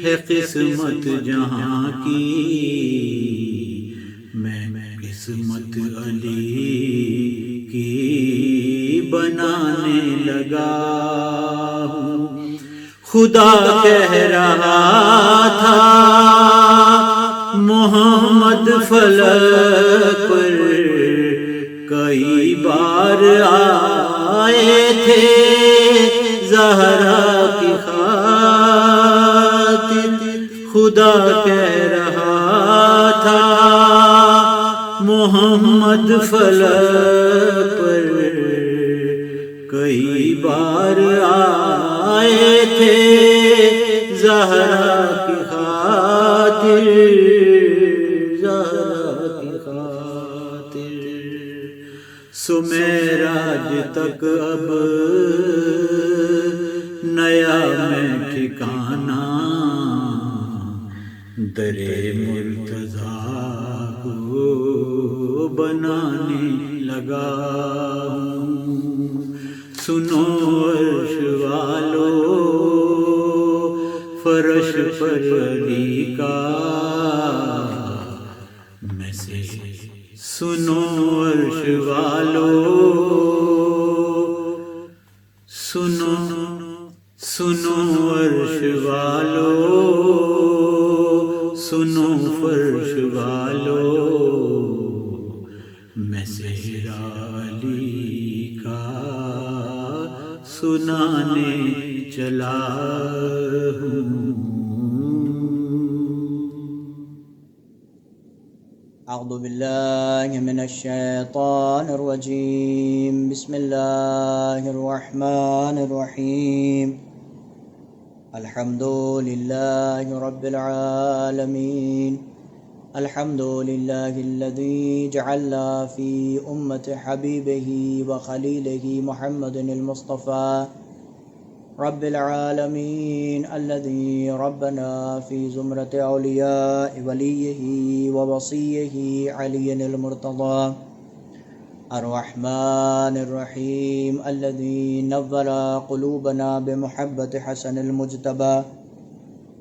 ہے قسمت جہاں کی میں قسمت علی کی بنانے لگا ہوں. خدا کہہ رہا تھا محمد فلک پر کئی بار آئے تھے زہرا کی خاطر. خدا کہہ رہا تھا محمد فلک پر کئی بار آئے تھے زہرا کی خاطر زہرا کی خاطر. سو معراج تک اب نیا میں ٹھکانہ درے مرتضیٰ کو بنانے لگا ہوں. سنو عرش والو فرش پر علی کا میسج. سنو عرش والو سنو سنو عرش والو سنو فرش والو میسج علی کا سنانے چلا اعوذ باللہ من الشیطان الرجیم بسم اللہ الرحمن الرحیم الحمد للہ رب العالمین الحمد للہ الذی جعلنا فی امت حبیبہ وخلیلہ محمد المصطفى رب العالمین الذي ربنا في زمرة اولیاء ولیہ ووصیہ علی المرتضى الرحمن الرحیم الذي نور قلوبنا بمحبت حسن المجتبى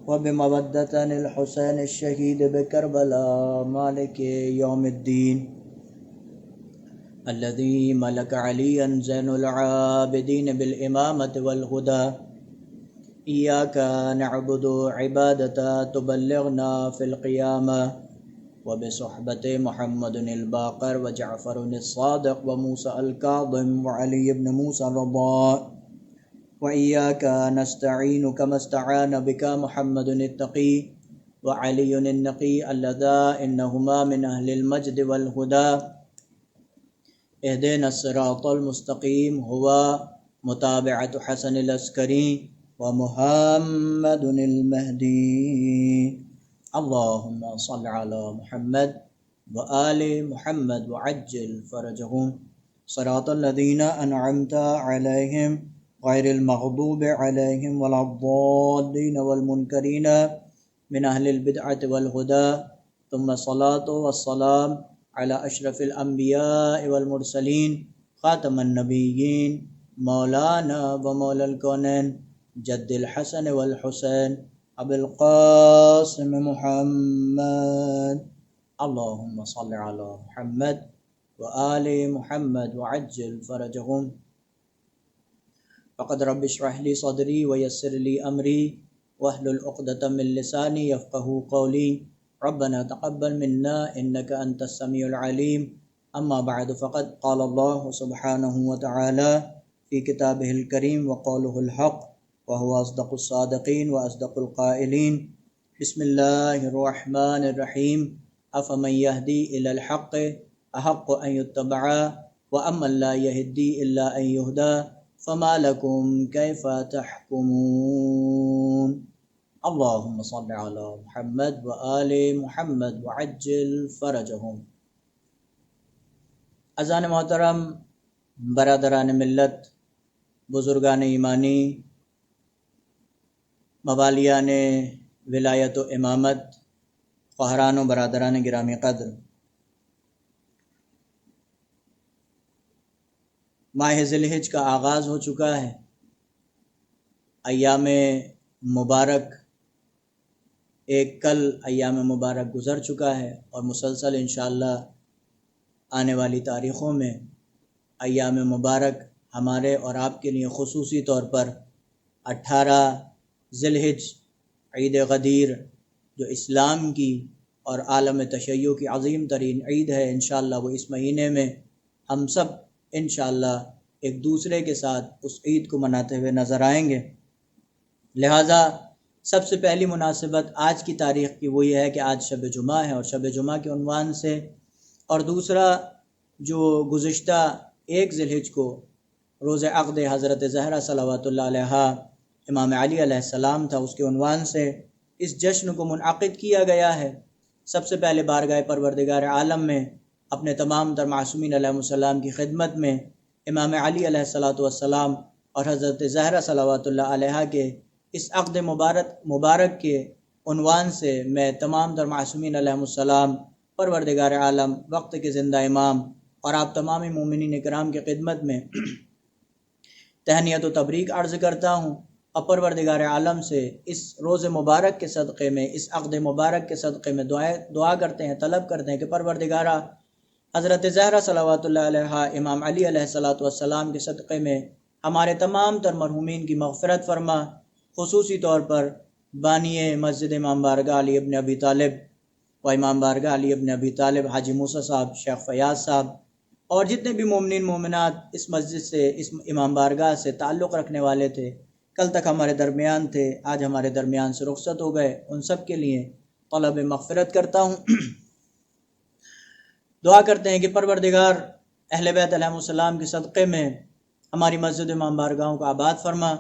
وبمودة الحسین الشہید بکربلاء مالک یوم الدین الذي ملك عليا زين العابدين بالإمامة والهدى إياك نعبد عبادة تبلغنا في القيامة وبصحبة محمد الباقر وجعفر الصادق وموسى الكاظم وعلي بن موسى الرضا وإياك نستعين كما استعان بك محمد التقي وعلي النقي اللذا إنهما من أهل المجد والهدى اهدنا الصراط المستقيم هو متابعة حسن العسكري ومحمد المهدي اللهم صل على محمد وآل محمد وعجل فرجهم صراط الذين أنعمت عليهم غير المغضوب عليهم ولا الضالين والمنكرين من أهل البدعة والهدى ثم الصلاة والسلام على أشرف الأنبياء والمرسلين خاتم النبيين مولانا ومولى الكونين جد الحسن والحسين أبي القاسم محمد اللهم صل على محمد وآل محمد وعجل فرجهم فقد رب اشرح لي صدري ويسر لي أمري واحلل عقدة من لساني يفقهوا قولي ربنا تقبل منا إنك أنت السميع العليم أما بعد فقد قال الله سبحانه وتعالى في كتابه الكريم وقوله الحق وهو أصدق الصادقين وأصدق القائلين بسم الله الرحمن الرحيم أفمن يهدي إلى الحق أحق أن يتبع وأمن لا يهدي إلا أن يهدى فما لكم كيف تحكمون اللهم صل على محمد وآل محمد وعجل فرجهم اذان محترم، برادران ملت، بزرگان ایمانی، موالیان ولایت و امامت، خواہران و برادران گرامی قدر، ماہ ذی الحج کا آغاز ہو چکا ہے۔ ایام مبارک ایک کل ایام مبارک گزر چکا ہے اور مسلسل انشاءاللہ آنے والی تاریخوں میں ایام مبارک ہمارے اور آپ کے لیے خصوصی طور پر 18 ذی الحج عید غدیر جو اسلام کی اور عالم تشیع کی عظیم ترین عید ہے، انشاءاللہ وہ اس مہینے میں ہم سب انشاءاللہ ایک دوسرے کے ساتھ اس عید کو مناتے ہوئے نظر آئیں گے۔ لہٰذا سب سے پہلی مناسبت آج کی تاریخ کی وہ یہ ہے کہ آج شب جمعہ ہے، اور شب جمعہ کے عنوان سے، اور دوسرا جو گزشتہ 1 ذی الحج کو روز عقد حضرت زہرا صلوات اللہ علیہا امام علی علیہ السلام تھا، اس کے عنوان سے اس جشن کو منعقد کیا گیا ہے۔ سب سے پہلے بارگاہ پروردگار عالم میں اپنے تمام تر معصومین علیہ السلام کی خدمت میں امام علی علیہ السلام اور حضرت زہرا صلوات اللہ علیہا کے اس عقد مبارک کے عنوان سے میں تمام تر معصومین علیہ السلام، پروردگار عالم، وقت کے زندہ امام اور آپ تمام مومنین کرام کی خدمت میں تہنیت و تبریک عرض کرتا ہوں، اور پروردگار عالم سے اس روز مبارک کے صدقے میں، اس عقد مبارک کے صدقے میں دعا کرتے ہیں، طلب کرتے ہیں کہ پروردگارہ حضرت زہرا صلوات اللہ علیہا امام علی علیہ السلام کے صدقے میں ہمارے تمام تر مرحومین کی مغفرت فرما، خصوصی طور پر بانی مسجد امام بارگاہ علی ابن ابی طالب و امام بارگاہ علی ابن ابی طالب حاجی موسیٰ صاحب، شیخ فیاض صاحب اور جتنے بھی مومنین مومنات اس مسجد سے، اس امام بارگاہ سے تعلق رکھنے والے تھے، کل تک ہمارے درمیان تھے، آج ہمارے درمیان سے رخصت ہو گئے، ان سب کے لیے طلب مغفرت کرتا ہوں۔ دعا کرتے ہیں کہ پروردگار اہل بیت علیہ السلام کے صدقے میں ہماری مسجد امام بارگاہوں کو آباد فرما،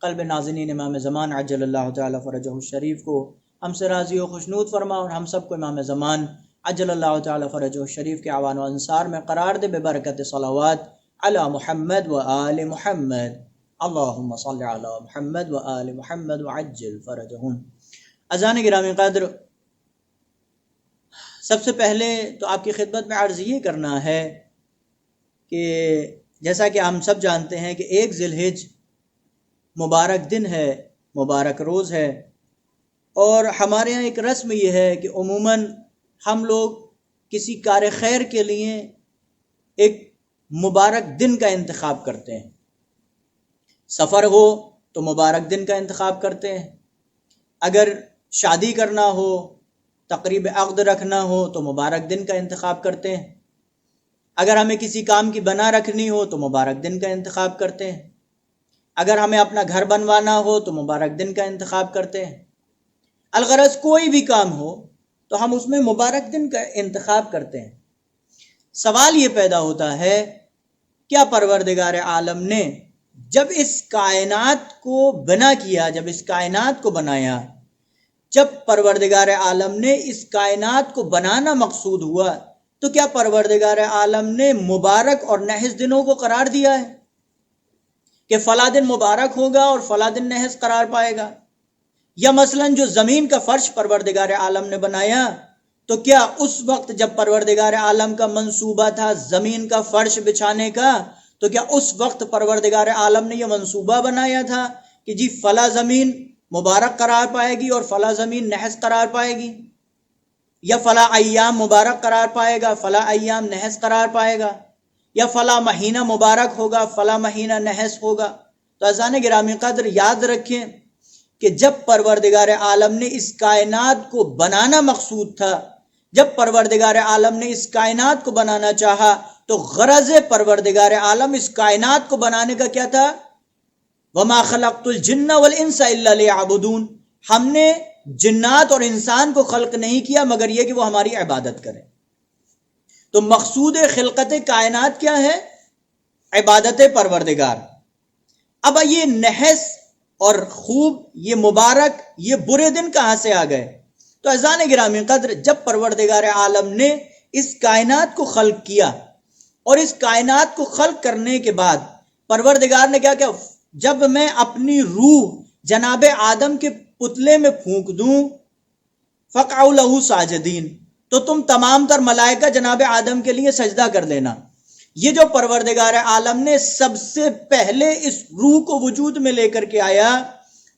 قلب ناظرین امام زمان عجل اللہ تعالی فرجہ الشریف کو ہم سے راضی و خوشنود فرما، اور ہم سب کو امام زمان عجل اللہ تعالی فرجہ الشریف کے اعوان و انصار میں قرار دے ببرکت صلوات علی محمد و آل محمد، اللہم صلی علی محمد و آل محمد وعجل فرجہم۔ اذان گرامی قدر، سب سے پہلے تو آپ کی خدمت میں عرض یہ کرنا ہے کہ جیسا کہ ہم سب جانتے ہیں کہ 1 ذی الحجہ مبارک دن ہے، مبارک روز ہے، اور ہمارے یہاں ایک رسم یہ ہے کہ عموماً ہم لوگ کسی کار خیر کے لیے ایک مبارک دن کا انتخاب کرتے ہیں۔ سفر ہو تو مبارک دن کا انتخاب کرتے ہیں، اگر شادی کرنا ہو، تقریب عقد رکھنا ہو تو مبارک دن کا انتخاب کرتے ہیں، اگر ہمیں کسی کام کی بنا رکھنی ہو تو مبارک دن کا انتخاب کرتے ہیں، اگر ہمیں اپنا گھر بنوانا ہو تو مبارک دن کا انتخاب کرتے ہیں۔ الغرض کوئی بھی کام ہو تو ہم اس میں مبارک دن کا انتخاب کرتے ہیں۔ سوال یہ پیدا ہوتا ہے، کیا پروردگار عالم نے جب اس کائنات کو بنا کیا، جب اس کائنات کو بنایا، جب پروردگار عالم نے اس کائنات کو بنانا مقصود ہوا، تو کیا پروردگار عالم نے مبارک اور نحس دنوں کو قرار دیا ہے کہ فلاں دن مبارک ہوگا اور فلاں دن نحس قرار پائے گا؟ یا مثلاً جو زمین کا فرش پروردگار عالم نے بنایا، تو کیا اس وقت جب پروردگار عالم کا منصوبہ تھا زمین کا فرش بچھانے کا، تو کیا اس وقت پروردگار عالم نے یہ منصوبہ بنایا تھا کہ جی فلاں زمین مبارک قرار پائے گی اور فلاں زمین نحس قرار پائے گی، یا فلاں ایام مبارک قرار پائے گا، فلاں ایام نحس قرار پائے گا، یا فلاں مہینہ مبارک ہوگا، فلاں مہینہ نحس ہوگا؟ تو عزیزان گرامی قدر، یاد رکھیں کہ جب پروردگار عالم نے اس کائنات کو بنانا مقصود تھا، جب پروردگار عالم نے اس کائنات کو بنانا چاہا، تو غرض پروردگار عالم اس کائنات کو بنانے کا کیا تھا؟ وَمَا خَلَقْتُ الْجِنَّ وَالْإِنسَ إِلَّا لِيَعْبُدُونَ، ہم نے جنات اور انسان کو خلق نہیں کیا مگر یہ کہ وہ ہماری عبادت کریں۔ تو مقصود خلقت کائنات کیا ہے؟ عبادت پروردگار۔ اب یہ نحس اور خوب، یہ مبارک، یہ برے دن کہاں سے آ گئے؟ تو اذان گرامی قدر، جب پروردگار عالم نے اس کائنات کو خلق کیا، اور اس کائنات کو خلق کرنے کے بعد پروردگار نے کیا کیا؟ جب میں اپنی روح جناب آدم کے پتلے میں پھونک دوں، فَقْعُوا لَهُ ساجدین، تو تم تمام تر ملائکہ جناب آدم کے لیے سجدہ کر دینا۔ یہ جو پروردگار عالم نے سب سے پہلے اس روح کو وجود میں لے کر کے آیا،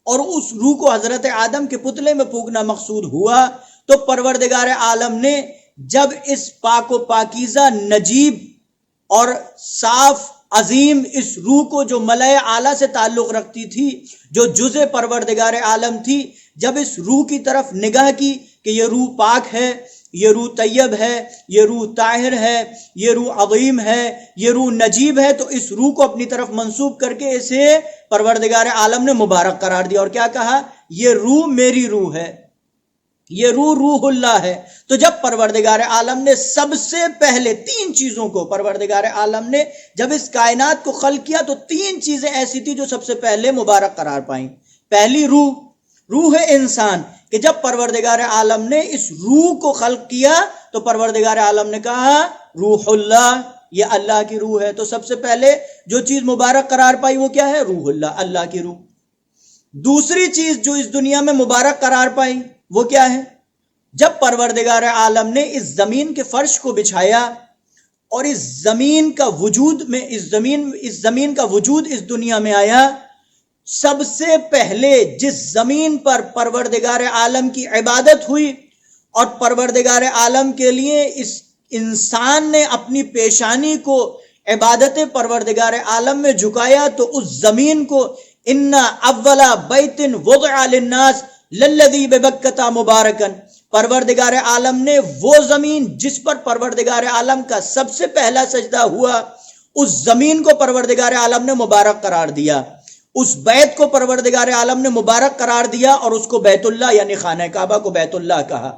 اور اس روح کو حضرت آدم کے پتلے میں پھونکنا مقصود ہوا، تو پروردگار عالم نے جب اس پاک و پاکیزہ، نجیب اور صاف عظیم اس روح کو، جو ملائے اعلیٰ سے تعلق رکھتی تھی، جو جزء پروردگار عالم تھی، جب اس روح کی طرف نگاہ کی کہ یہ روح پاک ہے، یہ روح طیب ہے، یہ روح طاہر ہے، یہ روح عظیم ہے، یہ روح نجیب ہے، تو اس روح کو اپنی طرف منسوب کر کے اسے پروردگار عالم نے مبارک قرار دیا، اور کیا کہا؟ یہ روح میری روح ہے، یہ روح اللہ ہے۔ تو جب پروردگار عالم نے سب سے پہلے 3 چیزوں کو، پروردگار عالم نے جب اس کائنات کو خلق کیا تو 3 چیزیں ایسی تھی جو سب سے پہلے مبارک قرار پائیں۔ پہلی روح انسان، کہ جب پروردگار عالم نے اس روح کو خلق کیا تو پروردگار عالم نے کہا روح اللہ، یہ اللہ کی روح ہے۔ تو سب سے پہلے جو چیز مبارک قرار پائی وہ کیا ہے؟ روح اللہ، اللہ کی روح۔ دوسری چیز جو اس دنیا میں مبارک قرار پائی وہ کیا ہے؟ جب پروردگار عالم نے اس زمین کے فرش کو بچھایا اور اس زمین کا وجود اس دنیا میں آیا، سب سے پہلے جس زمین پر پروردگار عالم کی عبادت ہوئی اور پروردگار عالم کے لیے اس انسان نے اپنی پیشانی کو عبادت پروردگار عالم میں جھکایا، تو اس زمین کو ان اول بیت وضع للناس للذی ببکۃ مبارکا، پروردگار عالم نے وہ زمین جس پر پروردگار عالم کا سب سے پہلا سجدہ ہوا، اس زمین کو پروردگار عالم نے مبارک قرار دیا۔ اس بیت کو پروردگار عالم نے مبارک قرار دیا اور اس کو بیت اللہ یعنی خانہ کعبہ کو بیت اللہ کہا۔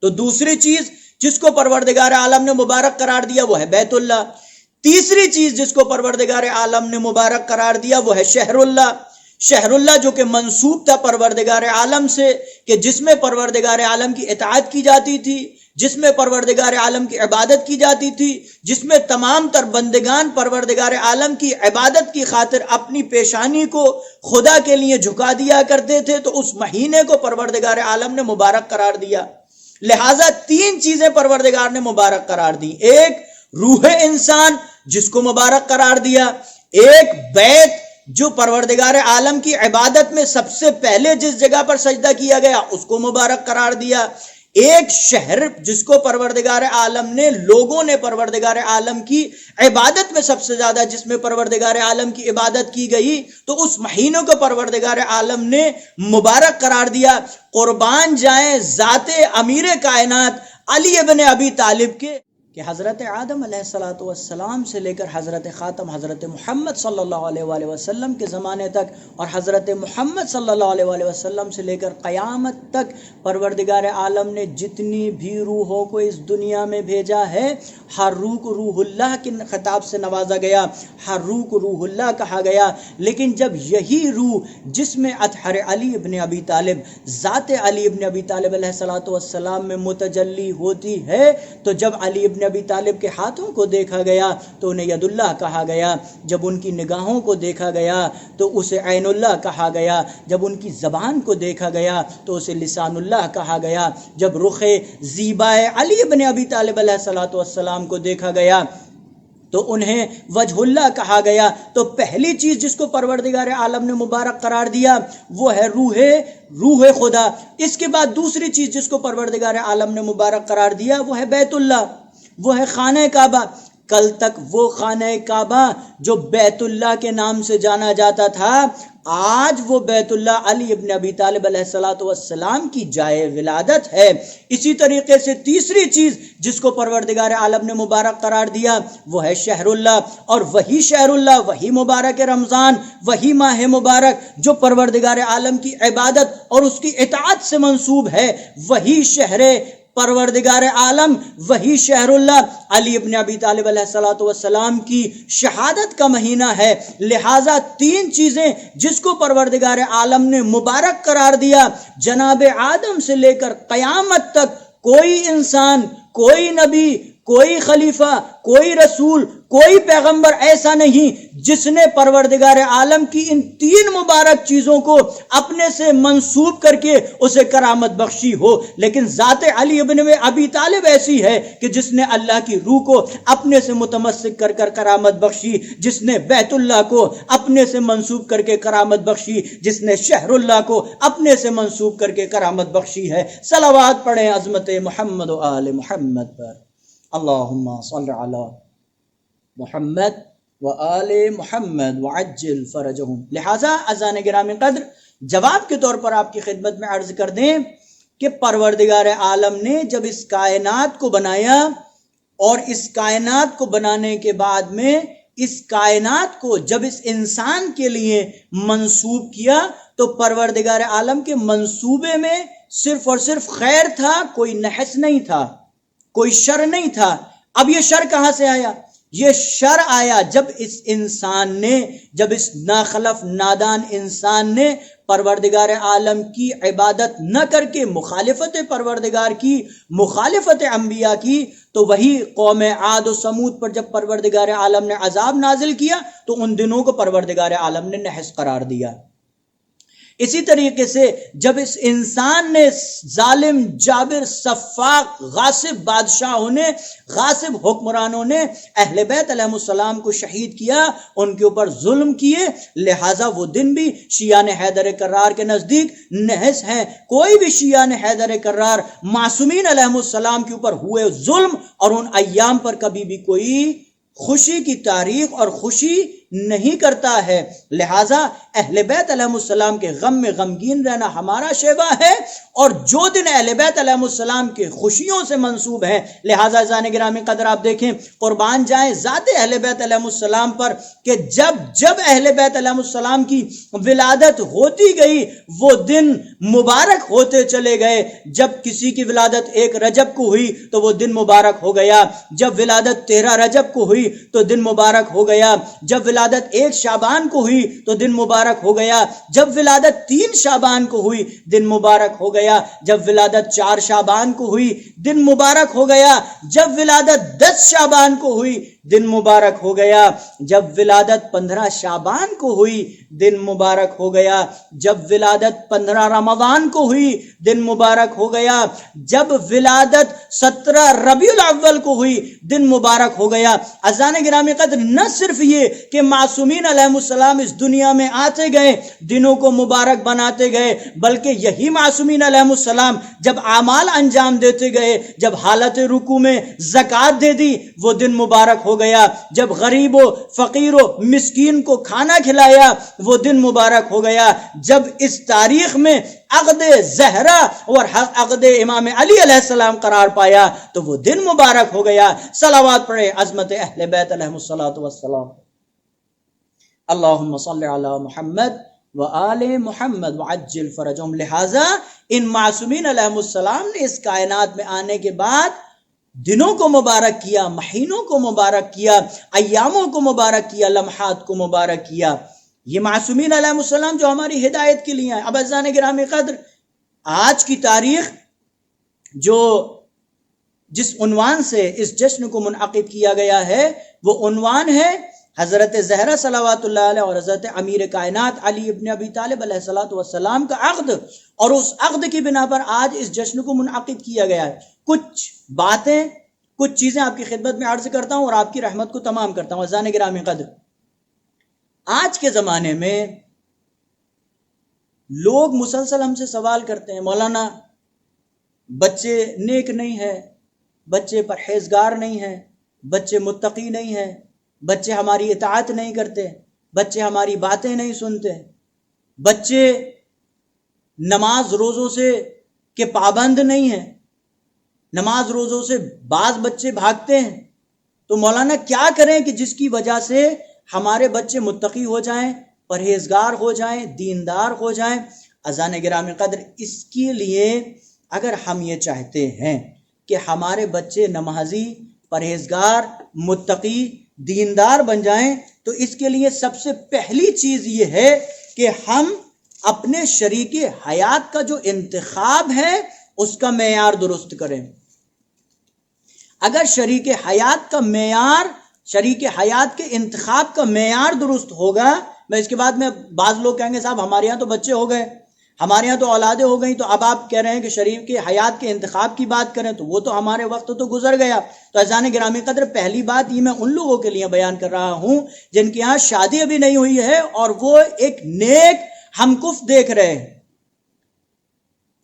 تو دوسری چیز جس کو پروردگار عالم نے مبارک قرار دیا وہ ہے بیت اللہ۔ تیسری چیز جس کو پروردگار عالم نے مبارک قرار دیا وہ ہے شہر اللہ۔ شہر اللہ جو کہ منسوب تھا پروردگار عالم سے، کہ جس میں پروردگار عالم کی اطاعت کی جاتی تھی، جس میں پروردگار عالم کی عبادت کی جاتی تھی، جس میں تمام تر بندگان پروردگار عالم کی عبادت کی خاطر اپنی پیشانی کو خدا کے لیے جھکا دیا کرتے تھے، تو اس مہینے کو پروردگار عالم نے مبارک قرار دیا۔ لہٰذا تین چیزیں پروردگار نے مبارک قرار دی، ایک روح انسان جس کو مبارک قرار دیا، ایک بیت جو پروردگار عالم کی عبادت میں سب سے پہلے جس جگہ پر سجدہ کیا گیا اس کو مبارک قرار دیا، ایک شہر جس کو پروردگار عالم نے، لوگوں نے پروردگار عالم کی عبادت میں سب سے زیادہ جس میں پروردگار عالم کی عبادت کی گئی، تو اس مہینوں کو پروردگار عالم نے مبارک قرار دیا۔ قربان جائیں ذات امیر کائنات علی ابن ابی طالب کے کہ حضرت آدم علیہ السلام سے لے کر حضرت خاتم حضرت محمد صلی اللہ علیہ وآلہ وسلم کے زمانے تک، اور حضرت محمد صلی اللہ علیہ وآلہ وسلم سے لے کر قیامت تک پروردگار عالم نے جتنی بھی روحوں کو اس دنیا میں بھیجا ہے، ہر روح کو روح اللہ کے خطاب سے نوازا گیا، ہر روح کو روح اللہ کہا گیا۔ لیکن جب یہی روح جس میں اطہر علی ابن ابی طالب، ذات علی ابن ابی طالب علیہ السلام میں متجلی ہوتی ہے، تو جب علی ابن ابی طالب کے ہاتھوں کو دیکھا گیا تو انہیں ید اللہ کہا گیا، جب ان کی نگاہوں کو دیکھا گیا تو اسے عین اللہ کہا گیا، جب ان کی زبان کو دیکھا گیا تو اسے لسان اللہ کہا گیا، جب رخ زیبا علی ابن ابی طالب علیہ السلام کو دیکھا گیا تو انہیں وجہ اللہ کہا گیا۔ تو پہلی چیز جس کو پروردگار عالم نے مبارک قرار دیا وہ ہے روح خدا۔ اس کے بعد دوسری چیز جس کو پروردگار عالم نے مبارک قرار دیا وہ ہے بیت اللہ، وہ ہے خانہ کعبہ۔ کل تک وہ خانہ کعبہ جو بیت اللہ کے نام سے جانا جاتا تھا، آج وہ بیت اللہ علی ابن ابی طالب علیہ السلام کی جائے ولادت ہے۔ اسی طریقے سے تیسری چیز جس کو پروردگار عالم نے مبارک قرار دیا وہ ہے شہر اللہ، اور وہی شہر اللہ، وہی مبارک رمضان، وہی ماہ مبارک جو پروردگار عالم کی عبادت اور اس کی اطاعت سے منسوب ہے، وہی شہر پروردگار عالم، وہی شہر اللہ علی ابن ابی طالب علیہ السلام کی شہادت کا مہینہ ہے۔ لہٰذا تین چیزیں جس کو پروردگار عالم نے مبارک قرار دیا، جناب آدم سے لے کر قیامت تک کوئی انسان، کوئی نبی، کوئی خلیفہ، کوئی رسول، کوئی پیغمبر ایسا نہیں جس نے پروردگار عالم کی ان تین مبارک چیزوں کو اپنے سے منسوب کر کے اسے کرامت بخشی ہو، لیکن ذات علی ابن ابی طالب ایسی ہے کہ جس نے اللہ کی روح کو اپنے سے متمسک کر کر کرامت بخشی، جس نے بیت اللہ کو اپنے سے منسوب کر کے کرامت بخشی، جس نے شہر اللہ کو اپنے سے منسوب کر کے کرامت بخشی ہے۔ صلوات پڑھیں عظمت محمد و آل محمد پر۔ اللہم صل علی محمد و آل محمد وعجل فرجہم۔ لہٰذا عزیزان گرامی قدر، جواب کے طور پر آپ کی خدمت میں عرض کر دیں کہ پروردگار عالم نے جب اس کائنات کو بنایا اور اس کائنات کو بنانے کے بعد میں اس کائنات کو جب اس انسان کے لیے منسوب کیا تو پروردگار عالم کے منصوبے میں صرف اور صرف خیر تھا، کوئی نحس نہیں تھا، کوئی شر نہیں تھا۔ اب یہ شر کہاں سے آیا؟ یہ شر آیا جب اس انسان نے، جب اس ناخلف نادان انسان نے پروردگار عالم کی عبادت نہ کر کے مخالفت پروردگار کی، مخالفت انبیاء کی، تو وہی قوم عاد و سمود پر جب پروردگار عالم نے عذاب نازل کیا تو ان دنوں کو پروردگار عالم نے نحس قرار دیا۔ اسی طریقے سے جب اس انسان نے ظالم، جابر، سفاک، غاصب بادشاہوں نے، غاصب حکمرانوں نے اہل بیت علیہ السلام کو شہید کیا، ان کے اوپر ظلم کیے، لہٰذا وہ دن بھی شیعان حیدر کرار کے نزدیک نحس ہیں۔ کوئی بھی شیعان حیدر کرار معصومین علیہ السلام کے اوپر ہوئے ظلم اور ان ایام پر کبھی بھی کوئی خوشی کی تاریخ اور خوشی نہیں کرتا ہے۔ لہٰذا اہل بیت علیہم السلام کے غم میں غمگین رہنا ہمارا شیوا ہے، اور جو دن اہل بیت علیہم السلام کے خوشیوں سے منسوب ہے، لہٰذا عزیزان گرامی قدر آپ دیکھیں، قربان جائیں ذات اہل بیت علیہم السلام پر کہ جب اہل بیت علیہم السلام کی ولادت ہوتی گئی وہ دن مبارک ہوتے چلے گئے۔ جب کسی کی ولادت 1 رجب کو ہوئی تو وہ دن مبارک ہو گیا، جب ولادت 13 رجب کو ہوئی تو دن مبارک ہو گیا، جب ولادت 1 شعبان کو ہوئی تو دن مبارک ہو گیا، جب ولادت 3 شعبان کو ہوئی دن مبارک ہو گیا، جب ولادت 4 شعبان کو ہوئی دن مبارک ہو گیا، جب ولادت 10 شعبان کو ہوئی دن مبارک ہو گیا، جب ولادت 15 شعبان کو ہوئی دن مبارک ہو گیا، جب ولادت 15 رمضان کو ہوئی دن مبارک ہو گیا، جب ولادت 17 ربیع الاول کو ہوئی دن مبارک ہو گیا۔ عزیزان گرامی قدر، نہ صرف یہ کہ معصومین علیہم السلام اس دنیا میں آتے گئے، دنوں کو مبارک بناتے گئے، بلکہ یہی معصومین علیہم السلام جب اعمال انجام دیتے گئے، جب حالت رکوع میں زکوٰۃ دے دی وہ دن مبارک ہو گیا، جب غریب و فقیر و مسکین کو کھانا کھلایا وہ دن مبارک ہو گیا، جب اس تاریخ میں عقد زہرا اور عقد امام علی علیہ السلام قرار پایا تو وہ دن مبارک ہو گیا۔ صلوات پڑھے عظمت اہل بیت علیہم السلام۔ اللہم صلی علی محمد وآل محمد وعجل فرجہم۔ لہٰذا ان معصومین علیہم السلام نے اس کائنات میں آنے کے بعد دنوں کو مبارک کیا، مہینوں کو مبارک کیا، ایاموں کو مبارک کیا، لمحات کو مبارک کیا۔ یہ معصومین علیہ السلام جو ہماری ہدایت کے لیے ہیں۔ اب عزیزان گرامی قدر، آج کی تاریخ جو جس عنوان سے اس جشن کو منعقد کیا گیا ہے وہ عنوان ہے حضرت زہرا صلوات اللہ علیہ اور حضرت امیر کائنات علی ابن ابی طالب علیہ السلام کا عقد، اور اس عقد کی بنا پر آج اس جشن کو منعقد کیا گیا ہے۔ کچھ باتیں، کچھ چیزیں آپ کی خدمت میں عرض کرتا ہوں اور آپ کی رحمت کو تمام کرتا ہوں۔ عزیزان گرامی قدر، آج کے زمانے میں لوگ مسلسل ہم سے سوال کرتے ہیں، مولانا بچے نیک نہیں ہیں، بچے پرہیزگار نہیں ہیں، بچے متقی نہیں ہیں، بچے ہماری اطاعت نہیں کرتے، بچے ہماری باتیں نہیں سنتے، بچے نماز روزوں سے کے پابند نہیں ہیں، نماز روزوں سے بعض بچے بھاگتے ہیں۔ تو مولانا کیا کریں کہ جس کی وجہ سے ہمارے بچے متقی ہو جائیں، پرہیزگار ہو جائیں، دیندار ہو جائیں؟ عزیزان گرامی قدر، اس کے لیے اگر ہم یہ چاہتے ہیں کہ ہمارے بچے نمازی، پرہیزگار، متقی، دیندار بن جائیں تو اس کے لیے سب سے پہلی چیز یہ ہے کہ ہم اپنے شریک حیات کا جو انتخاب ہے اس کا معیار درست کریں۔ اگر شریک حیات کا معیار، شریک حیات کے انتخاب کا معیار درست ہوگا، میں اس کے بعد میں بعض لوگ کہیں گے صاحب ہمارے ہاں تو بچے ہو گئے، ہمارے ہاں تو اولادیں ہو گئیں، تو اب آپ کہہ رہے ہیں کہ شریک کے حیات کے انتخاب کی بات کریں تو وہ تو ہمارے وقت تو گزر گیا۔ تو عزیزان گرامی قدر، پہلی بات یہ میں ان لوگوں کے لیے بیان کر رہا ہوں جن کے یہاں شادی ابھی نہیں ہوئی ہے اور وہ ایک نیک ہمکف دیکھ رہے ہیں،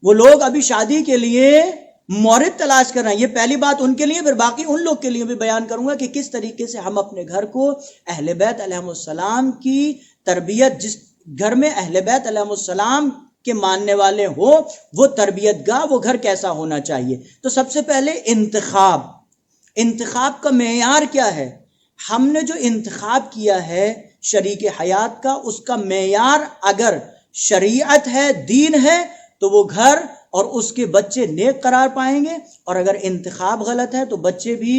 وہ لوگ ابھی شادی کے لیے مورد تلاش کر رہے ہیں۔ یہ پہلی بات ان کے لیے، پھر باقی ان لوگ کے لیے بھی بیان کروں گا کہ کس طریقے سے ہم اپنے گھر کو اہل بیت علیہ السلام کی تربیت، جس گھر میں اہل بیت علیہ السلام کے ماننے والے ہوں وہ تربیت گاہ، وہ گھر کیسا ہونا چاہیے۔ تو سب سے پہلے انتخاب کا معیار کیا ہے؟ ہم نے جو انتخاب کیا ہے شریک حیات کا، اس کا معیار اگر شریعت ہے، دین ہے، تو وہ گھر اور اس کے بچے نیک قرار پائیں گے، اور اگر انتخاب غلط ہے تو بچے بھی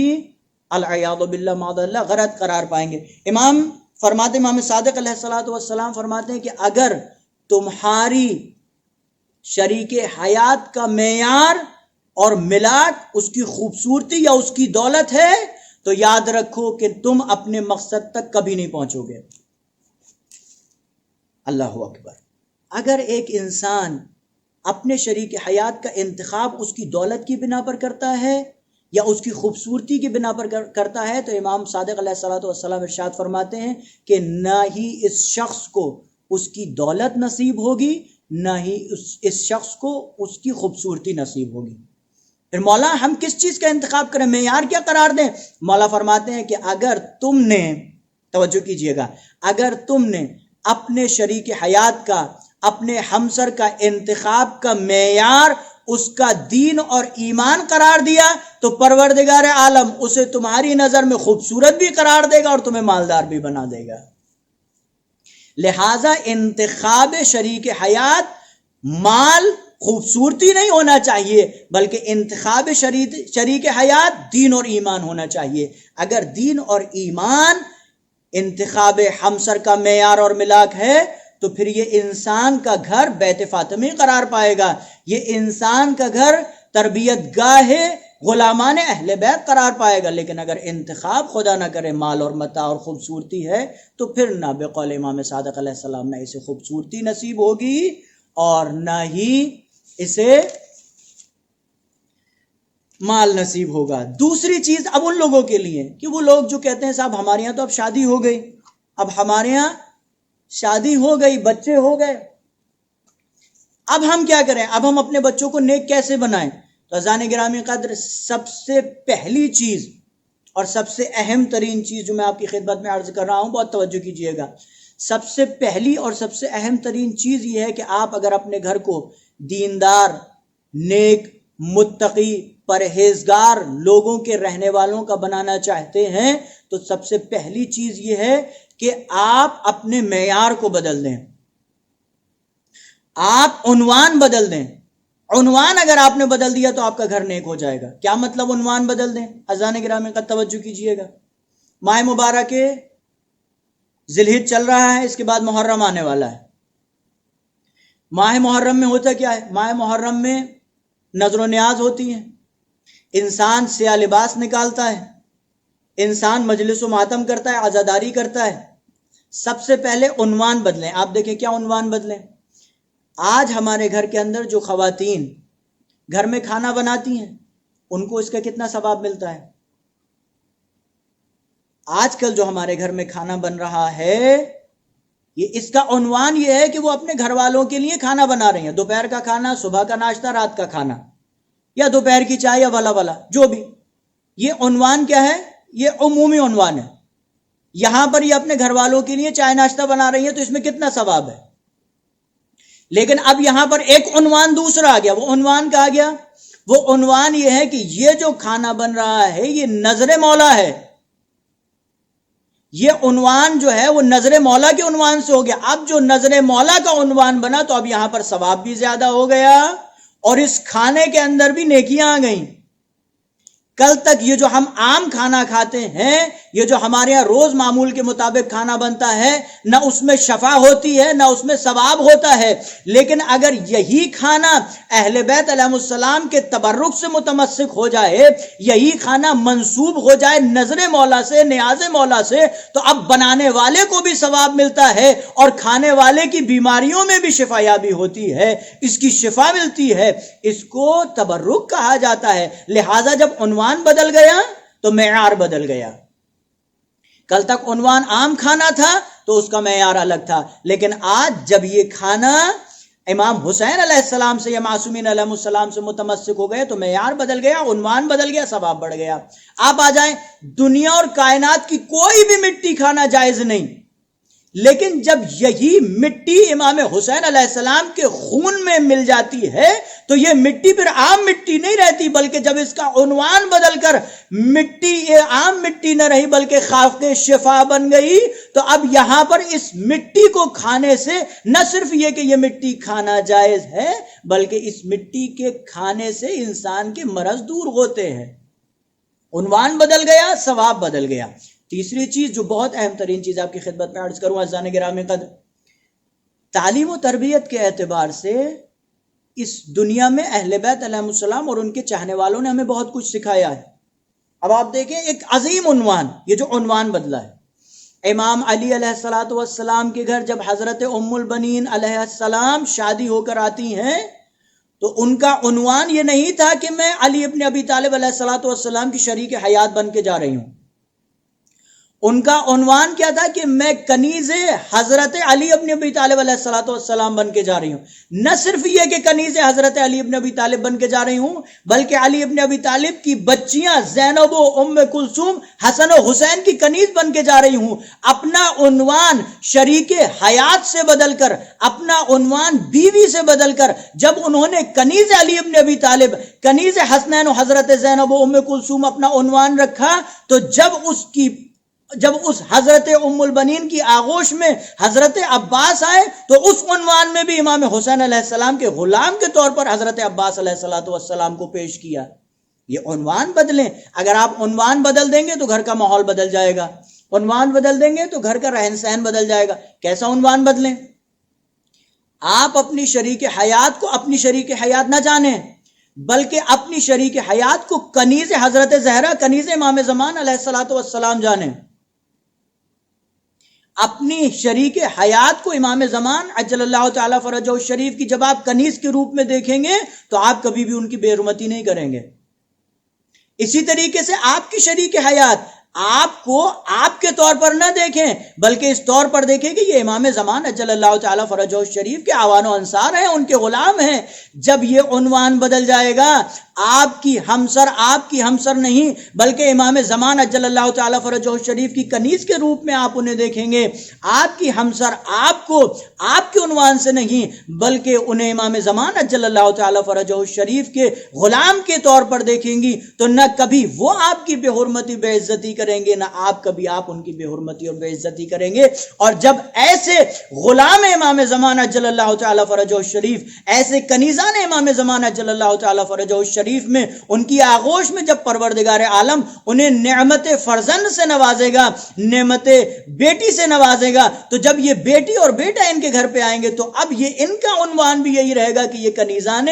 العیاذ باللہ معاذ اللہ غلط قرار پائیں گے۔ امام صادق علیہ السلام فرماتے ہیں کہ اگر تمہاری شریک حیات کا معیار اور ملاک اس کی خوبصورتی یا اس کی دولت ہے تو یاد رکھو کہ تم اپنے مقصد تک کبھی نہیں پہنچو گے۔ اللہ اکبر۔ اگر ایک انسان اپنے شریک حیات کا انتخاب اس کی دولت کی بنا پر کرتا ہے یا اس کی خوبصورتی کی بنا پر کرتا ہے تو امام صادق علیہ السلام ارشاد فرماتے ہیں کہ نہ ہی اس شخص کو اس کی دولت نصیب ہوگی، نہ ہی اس شخص کو اس کی خوبصورتی نصیب ہوگی۔ پھر مولا ہم کس چیز کا انتخاب کریں، معیار کیا قرار دیں؟ مولا فرماتے ہیں کہ اگر تم نے توجہ کیجئے گا، اگر تم نے اپنے شریک حیات کا، اپنے ہمسر کا انتخاب کا معیار اس کا دین اور ایمان قرار دیا تو پروردگار عالم اسے تمہاری نظر میں خوبصورت بھی قرار دے گا اور تمہیں مالدار بھی بنا دے گا۔ لہذا انتخاب شریک حیات مال خوبصورتی نہیں ہونا چاہیے، بلکہ انتخاب شریک حیات دین اور ایمان ہونا چاہیے۔ اگر دین اور ایمان انتخاب ہمسر کا معیار اور ملاک ہے تو پھر یہ انسان کا گھر بیت فاطمی قرار پائے گا، یہ انسان کا گھر تربیت گاہ غلامان اہل بیت قرار پائے گا۔ لیکن اگر انتخاب خدا نہ کرے مال اور متاع اور خوبصورتی ہے تو پھر نہ بقول امام صادق علیہ السلام نہ اسے خوبصورتی نصیب ہوگی اور نہ ہی اسے مال نصیب ہوگا۔ دوسری چیز اب ان لوگوں کے لیے کہ وہ لوگ جو کہتے ہیں صاحب ہمارے یہاں تو اب شادی ہو گئی، اب ہمارے یہاں شادی ہو گئی، بچے ہو گئے، اب ہم کیا کریں، اب ہم اپنے بچوں کو نیک کیسے بنائیں؟ تو عزیزان گرامی قدر، سب سے پہلی چیز اور سب سے اہم ترین چیز جو میں آپ کی خدمت میں عرض کر رہا ہوں، بہت توجہ کیجئے گا، سب سے پہلی اور سب سے اہم ترین چیز یہ ہے کہ آپ اگر اپنے گھر کو دیندار، نیک، متقی، پرہیزگار لوگوں کے رہنے والوں کا بنانا چاہتے ہیں تو سب سے پہلی چیز یہ ہے کہ آپ اپنے معیار کو بدل دیں، آپ عنوان بدل دیں۔ عنوان اگر آپ نے بدل دیا تو آپ کا گھر نیک ہو جائے گا۔ کیا مطلب عنوان بدل دیں؟ عزیزان گرامی کا توجہ کیجئے گا، ماہ مبارک ذی الحجہ چل رہا ہے، اس کے بعد محرم آنے والا ہے۔ ماہ محرم میں ہوتا کیا ہے؟ ماہ محرم میں نظر و نیاز ہوتی ہیں، انسان سیاہ لباس نکالتا ہے، انسان مجلس و ماتم کرتا ہے، عزاداری کرتا ہے۔ سب سے پہلے عنوان بدلیں۔ آپ دیکھیں کیا عنوان بدلیں؟ آج ہمارے گھر کے اندر جو خواتین گھر میں کھانا بناتی ہیں ان کو اس کا کتنا ثواب ملتا ہے؟ آج کل جو ہمارے گھر میں کھانا بن رہا ہے اس کا عنوان یہ ہے کہ وہ اپنے گھر والوں کے لیے کھانا بنا رہی ہیں، دوپہر کا کھانا، صبح کا ناشتہ، رات کا کھانا، یا دوپہر کی چائے یا والا جو بھی۔ یہ عنوان کیا ہے؟ یہ عمومی عنوان ہے۔ یہاں پر یہ اپنے گھر والوں کے لیے چائے ناشتہ بنا رہی ہے تو اس میں کتنا ثواب ہے؟ لیکن اب یہاں پر ایک عنوان دوسرا آ گیا۔ وہ عنوان کہا گیا، وہ عنوان یہ ہے کہ یہ جو کھانا بن رہا ہے یہ نظر مولا ہے۔ یہ عنوان جو ہے وہ نظر مولا کے عنوان سے ہو گیا۔ اب جو نظر مولا کا عنوان بنا تو اب یہاں پر ثواب بھی زیادہ ہو گیا اور اس کھانے کے اندر بھی نیکیاں آ گئیں۔ کل تک یہ جو ہم عام کھانا کھاتے ہیں، یہ جو ہمارے یہاں روز معمول کے مطابق کھانا بنتا ہے، نہ اس میں شفا ہوتی ہے نہ اس میں ثواب ہوتا ہے۔ لیکن اگر یہی کھانا اہل بیت علیہ السلام کے تبرک سے متمسک ہو جائے، یہی کھانا منسوب ہو جائے نظر مولا سے، نیاز مولا سے، تو اب بنانے والے کو بھی ثواب ملتا ہے اور کھانے والے کی بیماریوں میں بھی شفا یابی ہوتی ہے، اس کی شفا ملتی ہے۔ اس کو تبرک کہا جاتا ہے۔ لہٰذا جب عنوان بدل گیا تو معیار بدل گیا۔ کل تک عنوان عام کھانا تھا تو اس کا معیار الگ تھا، لیکن آج جب یہ کھانا امام حسین علیہ السلام سے یا معصومین علیہ السلام سے متمسک ہو گئے تو معیار بدل گیا، عنوان بدل گیا، ثواب بڑھ گیا۔ آپ آ جائیں، دنیا اور کائنات کی کوئی بھی مٹی کھانا جائز نہیں، لیکن جب یہی مٹی امام حسین علیہ السلام کے خون میں مل جاتی ہے تو یہ مٹی پھر عام مٹی نہیں رہتی، بلکہ جب اس کا عنوان بدل کر مٹی یہ عام مٹی نہ رہی بلکہ خاک شفا بن گئی، تو اب یہاں پر اس مٹی کو کھانے سے نہ صرف یہ کہ یہ مٹی کھانا جائز ہے، بلکہ اس مٹی کے کھانے سے انسان کے مرض دور ہوتے ہیں۔ عنوان بدل گیا، ثواب بدل گیا۔ تیسری چیز جو بہت اہم ترین چیز آپ کی خدمت میں عرض کروں عزیزان گرامی قدر، تعلیم و تربیت کے اعتبار سے اس دنیا میں اہل بیت علیہ السلام اور ان کے چاہنے والوں نے ہمیں بہت کچھ سکھایا ہے۔ اب آپ دیکھیں ایک عظیم عنوان، یہ جو عنوان بدلا ہے، امام علی علیہ السلام کے گھر جب حضرت ام البنین علیہ السلام شادی ہو کر آتی ہیں تو ان کا عنوان یہ نہیں تھا کہ میں علی ابن ابی طالب علیہ السلام کی شریک حیات بن کے جا رہی ہوں۔ ان کا عنوان کیا تھا کہ میں کنیز حضرت علی ابن ابی طالب علیہ الصلوۃ والسلام بن کے جا رہی ہوں. نہ صرف یہ کہ کنیز حضرت علی ابن ابی طالب بن کے جا رہی ہوں، بلکہ علی ابن ابی طالب کی بچیاں زینب و ام کلثوم، حسن و حسین کی کنیز بن کے جا رہی ہوں. اپنا عنوان شریک حیات سے بدل کر، اپنا عنوان بیوی سے بدل کر، جب انہوں نے کنیز علی ابن ابی طالب، کنیز حسنین و حضرت زینب و ام کلثوم اپنا عنوان رکھا، تو جب اس حضرت ام البنین کی آغوش میں حضرت عباس آئے تو اس عنوان میں بھی امام حسین علیہ السلام کے غلام کے طور پر حضرت عباس علیہ السلام کو پیش کیا. یہ عنوان بدلیں. اگر آپ عنوان بدل دیں گے تو گھر کا ماحول بدل جائے گا، عنوان بدل دیں گے تو گھر کا رہن سہن بدل جائے گا. کیسا عنوان بدلیں؟ آپ اپنی شریک حیات کو اپنی شریک حیات نہ جانیں، بلکہ اپنی شریک حیات کو کنیز حضرت زہرا، کنیز امام زمان علیہ السلام جانیں. اپنی شریک حیات کو امام زمان عجل اللہ تعالی فرجہ الشریف کی جب آپ کنیز کے روپ میں دیکھیں گے تو آپ کبھی بھی ان کی بے حرمتی نہیں کریں گے. اسی طریقے سے آپ کی شریک حیات آپ کو آپ کے طور پر نہ دیکھیں، بلکہ اس طور پر دیکھیں کہ یہ امام زمان عجل اللہ تعالی فرجہ الشریف کے اعوان و انصار ہیں، ان کے غلام ہیں. جب یہ عنوان بدل جائے گا، آپ کی ہمسر نہیں بلکہ امام زمان عجل اللہ تعالی فرجہ الشریف کی کنیز کے روپ میں آپ انہیں دیکھیں گے. آپ کی ہمسر آپ کو آپ کے عنوان سے نہیں بلکہ انہیں امام زمان عجل اللہ تعالی فرجہ الشریف کے غلام کے طور پر دیکھیں گی، تو نہ کبھی وہ آپ کی بے حرمتی بے عزتی کریں گے، نہ آپ ان کی بے حرمتی اور بے عزتی کریں گے. اور جب ایسے غلام امام زمان عجل اللہ تعالی فرجہ الشریف، ایسے کنیزان امام زمان عجل اللہ تعالی فرجہ الشریف میں ان کی آغوش میں جب پروردگار عالم انہیں نعمت فرزند سے نوازے گا، نعمت بیٹی سے نوازے گا، تو جب یہ بیٹی اور بیٹا ان کے گھر پہ آئیں گے تو اب یہ ان کا عنوان بھی یہی رہے گا کہ یہ کنیزان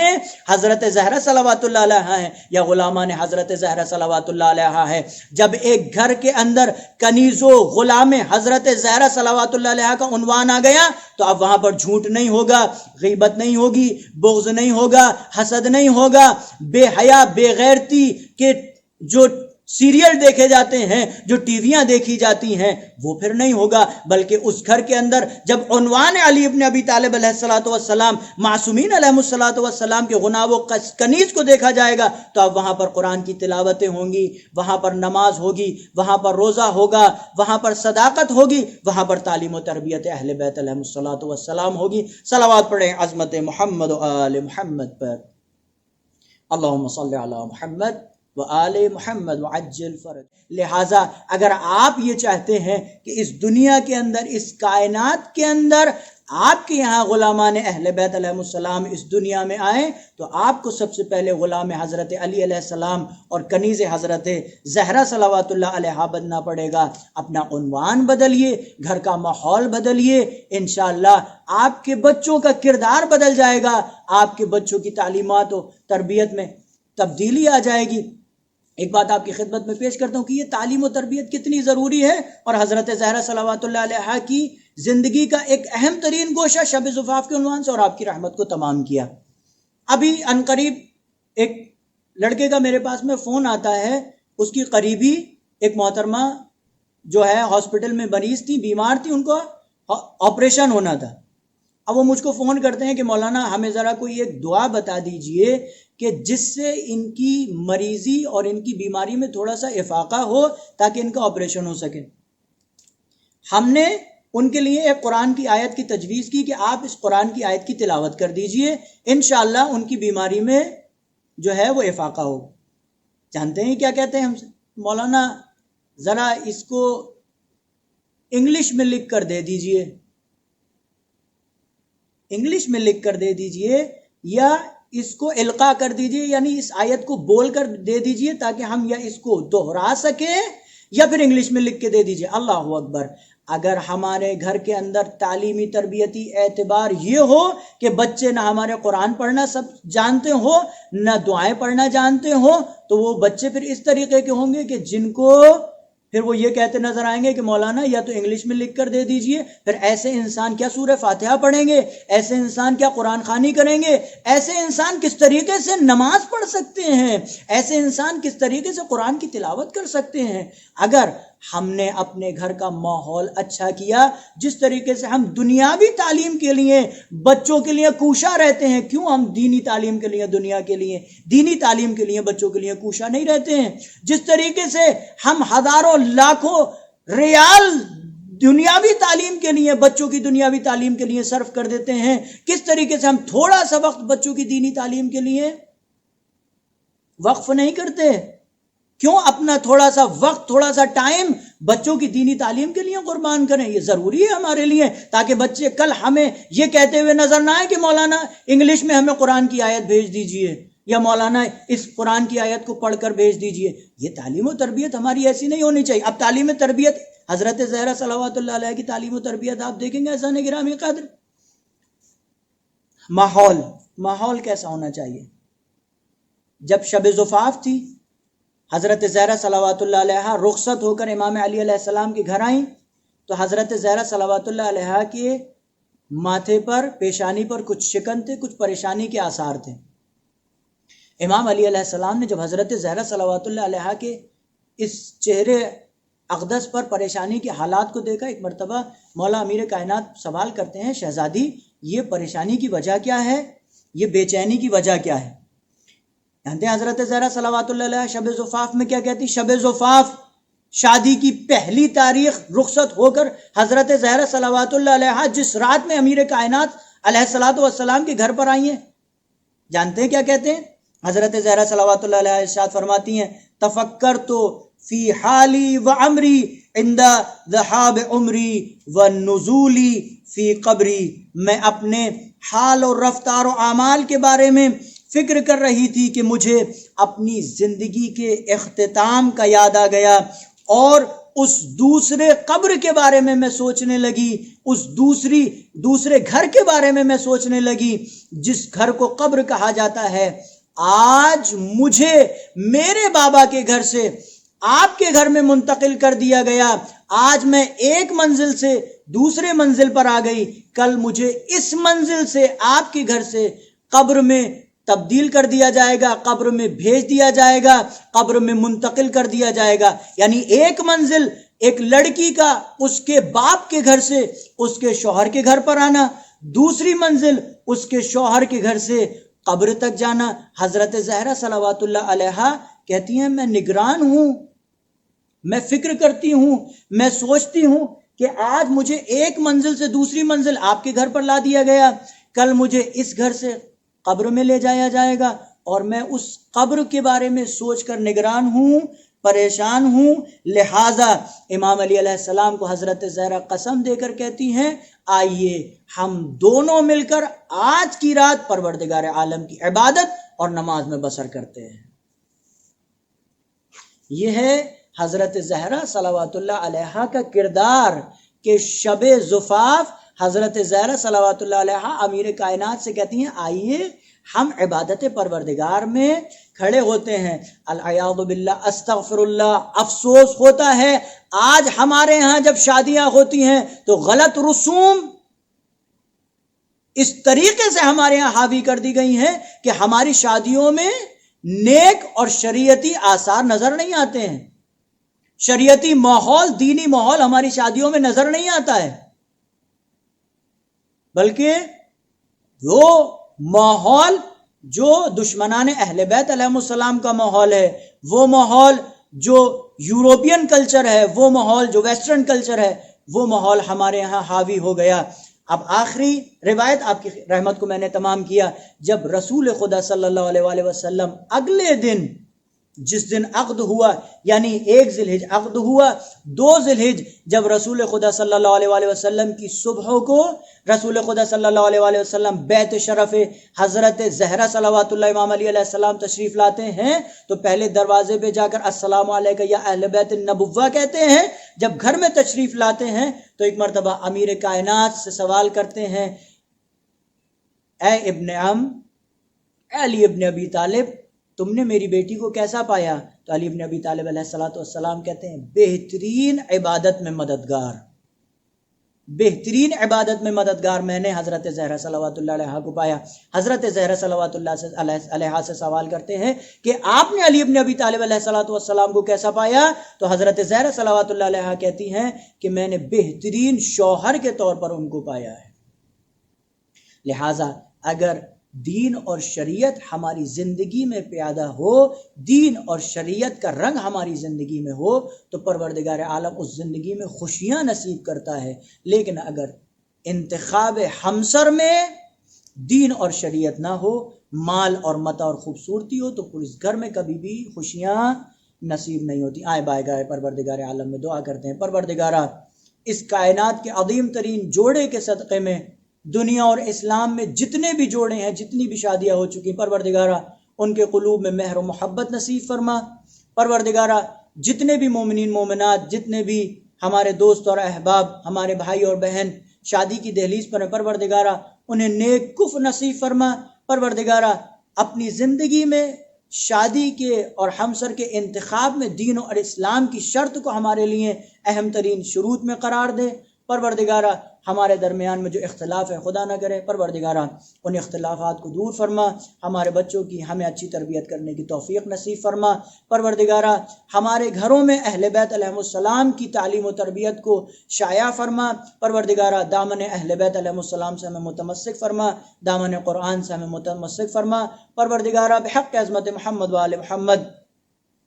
حضرت زہرا صلوات اللہ علیہا ہیں یا غلامان حضرت زہرا صلوات اللہ علیہا ہے. جب ایک گھر کے اندر کنیز و غلام حضرت زہرا صلوات اللہ علیہا کا عنوان آ گیا تو اب وہاں پر جھوٹ نہیں ہوگا، غیبت نہیں ہوگی، بغض نہیں ہوگا، حسد نہیں ہوگا، بے حیا بے غیرتی کے جو سیریل دیکھے جاتے ہیں، جو ٹی ویاں دیکھی جاتی ہیں، وہ پھر نہیں ہوگا. بلکہ اس گھر کے اندر جب عنوان علی ابن ابی طالب علیہ السلام، معصومین علیہ السلام کے غناب و کنیز کو دیکھا جائے گا تو اب وہاں پر قرآن کی تلاوتیں ہوں گی، وہاں پر نماز ہوگی، وہاں پر روزہ ہوگا، وہاں پر صداقت ہوگی، وہاں پر تعلیم و تربیت اہل بیت علیہ السلام ہوگی. صلوات پڑھیں عظمت محمد و آل محمد پر. اللہم صلی علی محمد وآل محمد وعجل فرج. لہٰذا اگر آپ یہ چاہتے ہیں کہ اس دنیا کے اندر، اس کائنات کے اندر آپ کے یہاں غلامان اہل بیت علیہ السلام اس دنیا میں آئیں تو آپ کو سب سے پہلے غلام حضرت علی علیہ السلام اور کنیز حضرت زہرا صلوات اللہ علیہا بننا پڑے گا. اپنا عنوان بدلیے، گھر کا ماحول بدلیے، انشاءاللہ آپ کے بچوں کا کردار بدل جائے گا، آپ کے بچوں کی تعلیمات و تربیت میں تبدیلی آ جائے گی. ایک بات آپ کی خدمت میں پیش کرتا ہوں کہ یہ تعلیم و تربیت کتنی ضروری ہے، اور حضرت زہرا صلوات اللہ علیہا کی زندگی کا ایک اہم ترین گوشہ شب زفاف کے عنوان سے اور آپ کی رحمت کو تمام کیا. ابھی عنقریب ایک لڑکے کا میرے پاس میں فون آتا ہے، اس کی قریبی ایک محترمہ جو ہے ہاسپٹل میں مریض تھی، بیمار تھی، ان کو آپریشن ہونا تھا. اب وہ مجھ کو فون کرتے ہیں کہ مولانا ہمیں ذرا کوئی ایک دعا بتا دیجئے کہ جس سے ان کی مریضی اور ان کی بیماری میں تھوڑا سا افاقہ ہو تاکہ ان کا آپریشن ہو سکے. ہم نے ان کے لیے ایک قرآن کی آیت کی تجویز کی کہ آپ اس قرآن کی آیت کی تلاوت کر دیجئے، انشاءاللہ ان کی بیماری میں جو ہے وہ افاقہ ہو. جانتے ہیں کیا کہتے ہیں ہم سے؟ مولانا ذرا اس کو انگلش میں لکھ کر دے دیجئے، انگلش میں لکھ کر دے دیجئے، یا اس کو القاء کر دیجئے، یعنی اس آیت کو بول کر دے دیجئے تاکہ ہم یا اس کو دہرا سکیں یا پھر انگلش میں لکھ کے دے دیجئے. اللہ اکبر. اگر ہمارے گھر کے اندر تعلیمی تربیتی اعتبار یہ ہو کہ بچے نہ ہمارے قرآن پڑھنا سب جانتے ہو، نہ دعائیں پڑھنا جانتے ہو، تو وہ بچے پھر اس طریقے کے ہوں گے کہ جن کو پھر وہ یہ کہتے نظر آئیں گے کہ مولانا یا تو انگلش میں لکھ کر دے دیجئے. پھر ایسے انسان کیا سورہ فاتحہ پڑھیں گے؟ ایسے انسان کیا قرآن خوانی کریں گے؟ ایسے انسان کس طریقے سے نماز پڑھ سکتے ہیں؟ ایسے انسان کس طریقے سے قرآن کی تلاوت کر سکتے ہیں؟ اگر ہم نے اپنے گھر کا ماحول اچھا کیا. جس طریقے سے ہم دنیاوی تعلیم کے لیے بچوں کے لیے کوشاں رہتے ہیں, کیوں ہم دینی تعلیم کے لیے, دنیا کے لیے, دینی تعلیم کے لیے بچوں کے لیے کوشاں نہیں رہتے ہیں؟ جس طریقے سے ہم ہزاروں لاکھوں ریال دنیاوی تعلیم کے لیے, بچوں کی دنیاوی تعلیم کے لیے صرف کر دیتے ہیں, کس طریقے سے ہم تھوڑا سا وقت بچوں کی دینی تعلیم کے لیے وقف نہیں کرتے؟ کیوں اپنا تھوڑا سا وقت, تھوڑا سا ٹائم بچوں کی دینی تعلیم کے لیے قربان کریں؟ یہ ضروری ہے ہمارے لیے, تاکہ بچے کل ہمیں یہ کہتے ہوئے نظر نہ آئے کہ مولانا انگلش میں ہمیں قرآن کی آیت بھیج دیجئے, یا مولانا اس قرآن کی آیت کو پڑھ کر بھیج دیجئے. یہ تعلیم و تربیت ہماری ایسی نہیں ہونی چاہیے. اب تعلیم و تربیت حضرت زہرا صلوات اللہ علیہ کی تعلیم و تربیت آپ دیکھیں گے اذان گرامی قدر. ماحول کیسا ہونا چاہیے؟ جب شب زفاف تھی, حضرت زہرا صلوات اللہ علیہ رخصت ہو کر امام علی علیہ السلام کے گھر آئیں, تو حضرت زہرا صلوات اللہ علیہ کے ماتھے پر, پیشانی پر کچھ شکن تھے, کچھ پریشانی کے آثار تھے. امام علی علیہ السلام نے جب حضرت زہرا صلوات اللہ علیہ کے اس چہرے اقدس پر پریشانی کے حالات کو دیکھا, ایک مرتبہ مولا امیر کائنات سوال کرتے ہیں, شہزادی یہ پریشانی کی وجہ کیا ہے, یہ بے چینی کی وجہ کیا ہے؟ جانتے ہیں حضرت زہرا صلوات اللہ علیہ شب زفاف میں کیا کہتی؟ شب زفاف شادی کی پہلی تاریخ رخصت ہو کر حضرت زہرا صلوات اللہ علیہ جس رات میں امیر کائنات علیہ الصلوۃ والسلام کے گھر پر آئی ہیں, جانتے ہیں کیا کہتے ہیں؟ حضرت زہرا صلوات اللہ علیہ ارشاد فرماتی ہیں, تفکرت فی حالی و امری عند ذہاب عمری و نزولی فی قبری. میں اپنے حال اور رفتار و اعمال کے بارے میں فکر کر رہی تھی کہ مجھے اپنی زندگی کے اختتام کا یاد آ گیا, اور اس دوسرے قبر کے بارے میں میں سوچنے لگی, اس دوسرے گھر کے بارے میں میں سوچنے لگی جس گھر کو قبر کہا جاتا ہے. آج مجھے میرے بابا کے گھر سے آپ کے گھر میں منتقل کر دیا گیا, آج میں ایک منزل سے دوسرے منزل پر آ گئی, کل مجھے اس منزل سے آپ کے گھر سے قبر میں تبدیل کر دیا جائے گا, قبر میں بھیج دیا جائے گا, قبر میں منتقل کر دیا جائے گا. یعنی ایک منزل ایک لڑکی کا اس کے باپ کے گھر سے اس کے شوہر کے گھر پر آنا, دوسری منزل اس کے شوہر کے گھر سے قبر تک جانا. حضرت زہرا صلوات اللہ علیہ کہتی ہیں, میں نگران ہوں, میں فکر کرتی ہوں, میں سوچتی ہوں کہ آج مجھے ایک منزل سے دوسری منزل آپ کے گھر پر لا دیا گیا, کل مجھے اس گھر سے قبر میں لے جایا جائے گا, اور میں اس قبر کے بارے میں سوچ کر نگران ہوں, پریشان ہوں. لہٰذا امام علی علیہ السلام کو حضرت زہرا قسم دے کر کہتی ہیں, آئیے ہم دونوں مل کر آج کی رات پروردگار عالم کی عبادت اور نماز میں بسر کرتے ہیں. یہ ہے حضرت زہرا صلوات اللہ علیہ کا کردار کہ شب زفاف حضرت زہرا صلوات اللہ علیہ امیر کائنات سے کہتی ہیں, آئیے ہم عبادت پروردگار میں کھڑے ہوتے ہیں. العیاذ باللہ, استغفر اللہ. افسوس ہوتا ہے آج ہمارے ہاں جب شادیاں ہوتی ہیں تو غلط رسوم اس طریقے سے ہمارے ہاں حاوی کر دی گئی ہیں کہ ہماری شادیوں میں نیک اور شریعتی آثار نظر نہیں آتے ہیں. شریعتی ماحول, دینی ماحول ہماری شادیوں میں نظر نہیں آتا ہے, بلکہ وہ ماحول جو دشمنان اہل بیت علیہ السلام کا ماحول ہے, وہ ماحول جو یورپین کلچر ہے, وہ ماحول جو ویسٹرن کلچر ہے, وہ ماحول ہمارے ہاں حاوی ہو گیا. اب آخری روایت آپ کی رحمت کو میں نے تمام کیا, جب رسول خدا صلی اللہ علیہ وآلہ وسلم اگلے دن, جس دن عقد ہوا, یعنی 1 ذی الحج عقد ہوا, 2 ذی الحج جب رسول خدا صلی اللہ علیہ وآلہ وسلم کی صبح کو رسول خدا صلی اللہ علیہ وآلہ وسلم بیت شرف حضرت زہرا صلوات اللہ امام علی علیہ السلام تشریف لاتے ہیں, تو پہلے دروازے پہ جا کر السلام علیکم یا اہل بیت النبوہ کہتے ہیں. جب گھر میں تشریف لاتے ہیں تو ایک مرتبہ امیر کائنات سے سوال کرتے ہیں, اے ابن عم, اے علی ابن ابی طالب, تم نے میری بیٹی کو کیسا پایا؟ تو علی ابن ابی طالب علیہ الصلوۃ والسلام کہتے ہیں, بہترین عبادت میں مددگار, بہترین عبادت میں مددگار میں نے حضرت زہرا صلوات اللہ علیہ کو پایا۔ حضرت زہرا صلوات اللہ علیہ سے سوال کرتے ہیں کہ آپ نے علی ابن ابی طالب علیہ الصلوۃ والسلام کو کیسا پایا؟ تو حضرت زہرا صلوات اللہ علیہ کہتی ہیں کہ میں نے بہترین شوہر کے طور پر ان کو پایا ہے۔ لہٰذا اگر دین اور شریعت ہماری زندگی میں پیادہ ہو، دین اور شریعت کا رنگ ہماری زندگی میں ہو، تو پروردگار عالم اس زندگی میں خوشیاں نصیب کرتا ہے۔ لیکن اگر انتخاب ہمسر میں دین اور شریعت نہ ہو، مال اور متاع اور خوبصورتی ہو، تو پھر اس گھر میں کبھی بھی خوشیاں نصیب نہیں ہوتی۔ آئے بائے گائے پروردگار عالم میں دعا کرتے ہیں، پروردگارہ اس کائنات کے عظیم ترین جوڑے کے صدقے میں دنیا اور اسلام میں جتنے بھی جوڑے ہیں، جتنی بھی شادیاں ہو چکی، پروردگارہ ان کے قلوب میں مہر و محبت نصیب فرما۔ پروردگارہ جتنے بھی مومنین مومنات، جتنے بھی ہمارے دوست اور احباب، ہمارے بھائی اور بہن شادی کی دہلیز پر ہیں، پروردگارہ انہیں نیک کف نصیب فرما۔ پروردگارہ اپنی زندگی میں شادی کے اور ہمسر کے انتخاب میں دین اور اسلام کی شرط کو ہمارے لیے اہم ترین شروط میں قرار دے۔ پروردگارہ ہمارے درمیان میں جو اختلاف ہے خدا نہ کرے، پروردگارہ ان اختلافات کو دور فرما۔ ہمارے بچوں کی ہمیں اچھی تربیت کرنے کی توفیق نصیب فرما۔ پروردگارہ ہمارے گھروں میں اہل بیت علیہم السلام کی تعلیم و تربیت کو شائع فرما۔ پروردگارہ دامن اہل بیت علیہم السلام سے ہمیں متمسک فرما، دامن قرآن سے ہمیں متمسک فرما۔ پروردگارہ بحق عظمت محمد و آل محمد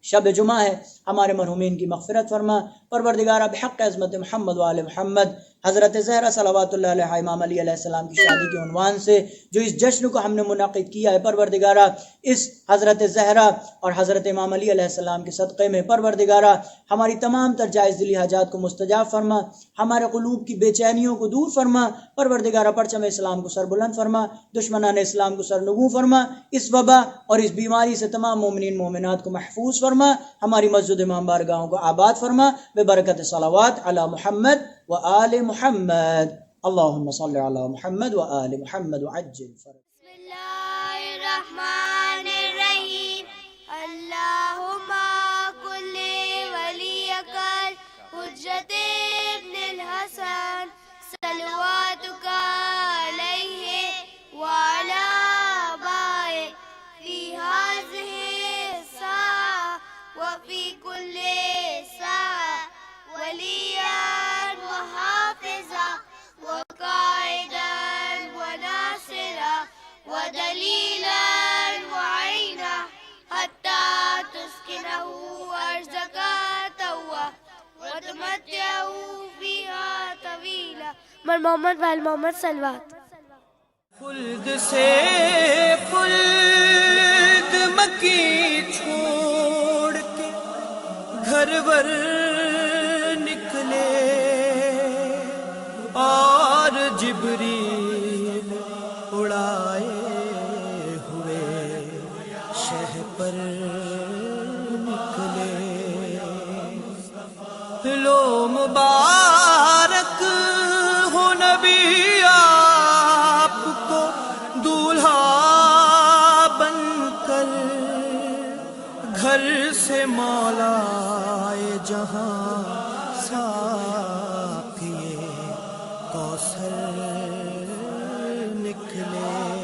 شب جمعہ ہے، ہمارے مرحومین کی مغفرت فرما۔ پروردگارہ بحق عظمت محمد و آل محمد حضرت زہرا صلوات اللہ علیہ امام علی علیہ السلام کی شادی کے عنوان سے جو اس جشن کو ہم نے منعقد کیا ہے، پروردگارہ اس حضرت زہرا اور حضرت امام علی علیہ السلام کے صدقے میں پروردگارہ ہماری تمام تر جائز دلی حاجات کو مستجاب فرما، ہمارے قلوب کی بے چینیوں کو دور فرما۔ پروردگارہ پرچم اسلام کو سر بلند فرما، دشمنان اسلام کو سر نگوں فرما، اس وبا اور اس بیماری سے تمام مومنین مومنات کو محفوظ فرما، ہماری مسجد امام بارگاہوں کو آباد فرما، ببرکت صلوات علی محمد و آل محمد، اللہم صل علی محمد و آل محمد وعجل فرج۔ بسم اللہ الرحمن الرحیم، اللہم کل ولیک الحجۃ ابن الحسن صلواتک علیہ وعلی آبائہ فی ہذہ الساعة وفی کل ساعة ولیا وحافظا وقائدا وناصرا ودلیلا وعینا حتی تسکنہ ارضک طوعا وتمتعہ فیہا طویلا۔ مر محمد وآل محمد صلوات۔ خلد سے خلد مکی چھوڑ کے گھر ور نکلے اور جبریل اڑائے ہوئے شہ پر نکلے۔ لو مبارک ہو نبی آپ کو دولہا بن کر گھر سے مولا جہاں ساقیے کوثر نکلے۔